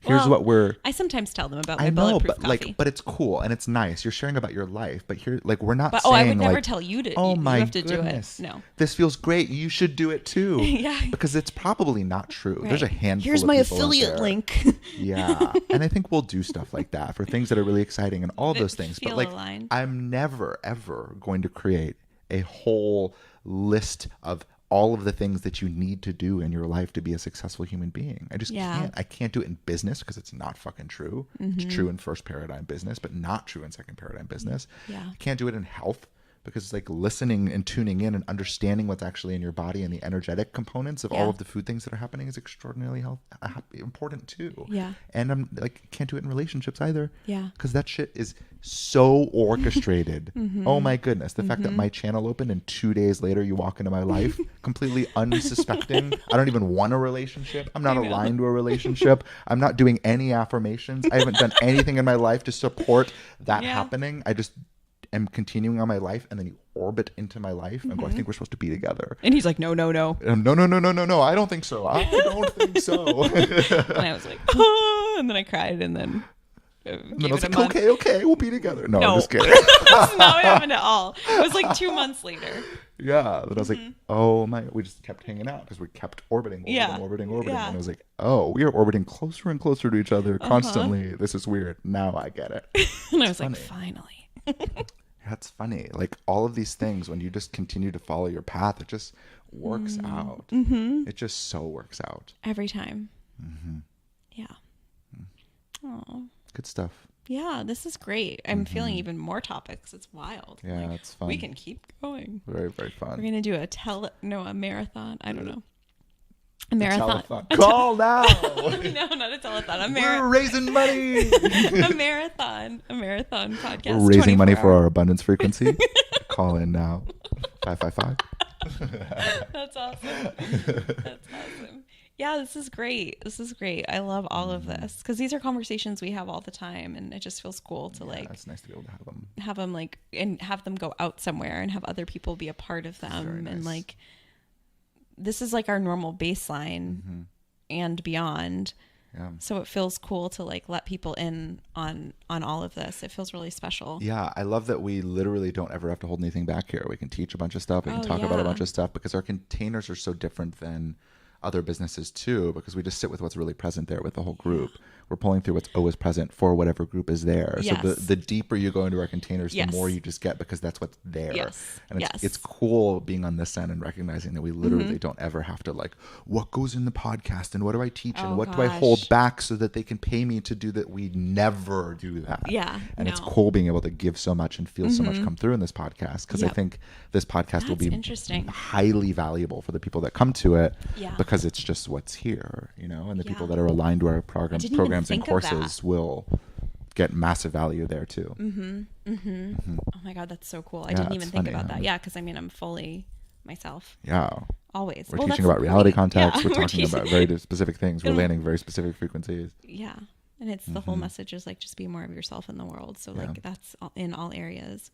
Here's what we're. I sometimes tell them about I my know, bulletproof but coffee. like, but it's cool and it's nice. You're sharing about your life, but here, like, we're not But saying I would never like, tell you to. oh you my have to goodness, do it. No. this feels great. You should do it too. Yeah. Because it's probably not true. Right. There's a handful. Here's of my people out affiliate there. link. Yeah, and I think we'll do stuff like that for things that are really exciting and all That those things. But feel like, aligned. I'm never ever going to create a whole list of all of the things that you need to do in your life to be a successful human being. I just Yeah. can't. I can't do it in business because it's not fucking true. It's true in first paradigm business, but not true in second paradigm business. Yeah. I can't do it in health because it's like listening and tuning in and understanding what's actually in your body and the energetic components of all Yeah. of the food things that are happening is extraordinarily important too. Yeah. And I'm like, can't do it in relationships either. Yeah. Because that shit is so orchestrated. Oh my goodness. The fact that my channel opened and 2 days later you walk into my life completely unsuspecting. I don't even want a relationship. I'm not aligned to a relationship. I'm not doing any affirmations. I haven't done anything in my life to support that Yeah. happening. I just am continuing on my life, and then you orbit into my life and go, I think we're supposed to be together. And he's like, no. No, I don't think so. I don't think so. And I was like, oh, and then I cried, and then. And then I was like, okay, we'll be together. No, No. I'm just kidding. That's not what happened at all. It was like 2 months later. Yeah. Then I was like, oh my, we just kept hanging out because we kept orbiting. Yeah. And I was like, oh, we are orbiting closer and closer to each other constantly. This is weird. Now I get it. And I was like, finally. That's funny. Like all of these things, when you just continue to follow your path, it just works out. It just so works out. Every time. Yeah. Oh. Good stuff. Yeah, this is great. I'm feeling even more topics. It's wild. Yeah, it's fun. We can keep going. Very, very We're fun. going to do a marathon. I don't know. A marathon. Call now. No, not a telethon. We're raising money. A marathon. A marathon podcast. We're raising money 24 for hour. our abundance frequency. Call in now. 555. That's awesome. That's awesome. Yeah, this is great. This is great. I love all of this because these are conversations we have all the time, and it just feels cool to Yeah, it's nice to be able to have them. like and have them go out somewhere and have other people be a part of them. Very nice. And like this is like our normal baseline and beyond. Yeah. So it feels cool to like let people in on all of this. It feels really special. Yeah, I love that we literally don't ever have to hold anything back here. We can teach a bunch of stuff. We can talk about a bunch of stuff because our containers are so different than other businesses too, because we just sit with what's really present there with the whole group. We're pulling through what's always present for whatever group is there. Yes. So the deeper you go into our containers, Yes. the more you just get because that's what's there. Yes. And Yes. it's cool being on this end and recognizing that we literally don't ever have to like, what goes in the podcast and what do I teach and Oh, what do I hold gosh. back so that they can pay me to do that? We never do that. Yeah, And it's no. cool being able to give so much and feel so much come through in this podcast because I Yep. think this podcast will That's be interesting. highly valuable for the people that come to it Yeah. because it's just what's here, you know, and the people Yeah. that are aligned to our didn't even programs and think of that. courses will get massive value there too. Oh my God, that's so cool. I Yeah, didn't even it's think funny, about huh? that. Yeah, because I mean, I'm fully myself. Yeah. Always. We're Well, teaching that's about reality great. contacts. Yeah, We're talking about very specific things. We're Yeah. landing very specific frequencies. Yeah. And it's the whole message is like just be more of yourself in the world. So like that's in all areas.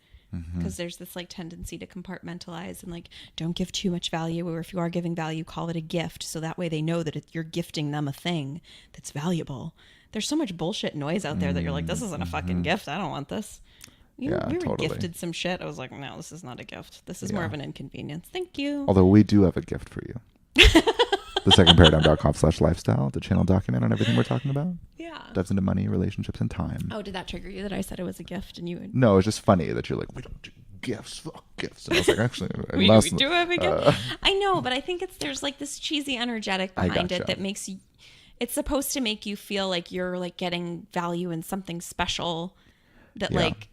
Because there's this like tendency to compartmentalize and like don't give too much value, or if you are giving value, call it a gift, so that way they know that you're gifting them a thing that's valuable. There's so much bullshit noise out there that you're like, this isn't a fucking gift. I don't want this. Yeah, we were totally. gifted some shit. I was like, no, this is not a gift. This is more Yeah. of an inconvenience. Thank you. Although we do have a gift for you. thesecondparadigm.com/lifestyle, the channel document on everything we're talking about. Yeah. Dives into money, relationships, and time. Oh, did that trigger you that I said it was a gift and you would? No, it's just funny that you're like, we don't do gifts, fuck gifts. And I was like, actually, We unless, do have a gift. I know, but I think there's like this cheesy energetic I behind gotcha. it that makes you. It's supposed to make you feel like you're like getting value in something special that Yeah. like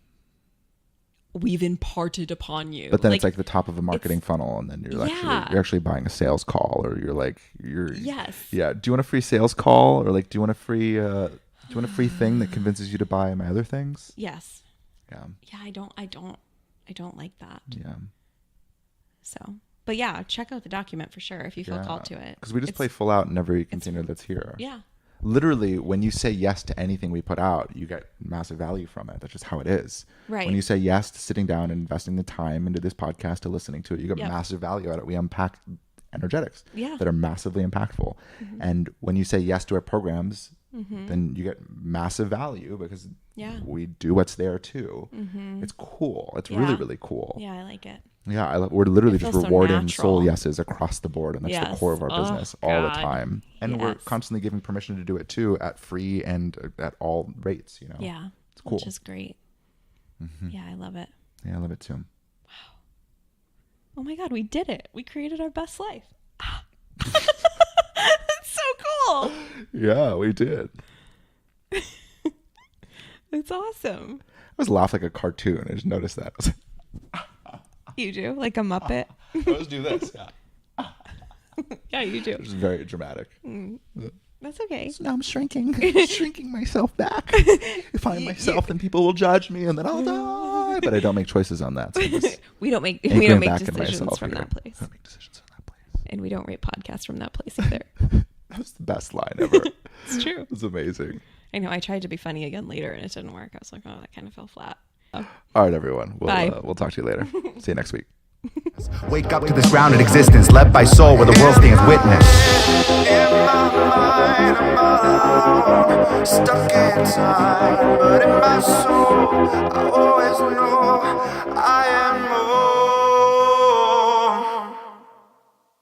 we've imparted upon you. but then it's like the top of a marketing funnel, and then you're Yeah. you're actually buying a sales call, or you're Yes. yeah. Do you want a free sales call, or like do you want a free thing that convinces you to buy my other things? Yes. Yeah, Yeah. I don't like that. yeah. So, but yeah, check out the document for sure if you feel called to it. Because we just It's- play full out in every container that's here. Yeah. Literally, when you say yes to anything we put out, you get massive value from it. That's just how it is. Right. When you say yes to sitting down and investing the time into this podcast, to listening to it, you get Yep. massive value out of it. We unpack energetics Yeah. that are massively impactful. And when you say yes to our programs, then you get massive value because Yeah. we do what's there too. It's cool. It's really, really cool. Yeah, I like it. Yeah, we're literally It just feels so rewarding natural. soul yeses across the board, and that's the Yes. core of our Oh, business all the God. time. And we're Yes. constantly giving permission to do it too at free and at all rates. Yeah. It's cool. Which is great. Yeah, I love it. Yeah, I love it too. Oh my God, we did it. We created our best life. That's so cool. Yeah, we did. It's awesome. I was laughing like a cartoon. I just noticed that. I was You do? Like a Muppet? like, let's do this. Yeah. Yeah, you do. It's very dramatic. That's okay. So now I'm shrinking myself back. If I'm myself, then people will judge me, and then I'll die. But I don't make choices on that. So We don't make anchoring decisions back in myself from here. that place. I don't make decisions from that place. And we don't rate podcasts from that place either. That was the best line ever. It's true. It was amazing. I know. I tried to be funny again later and it didn't work. I was like, oh, that kind of fell flat. Oh. All right, everyone. Bye. We'll talk to you later. See you next week. Wake up to this grounded existence led by soul where the world stands witness. In my mind, I'm all alone, stuck in time, but in my soul, I always know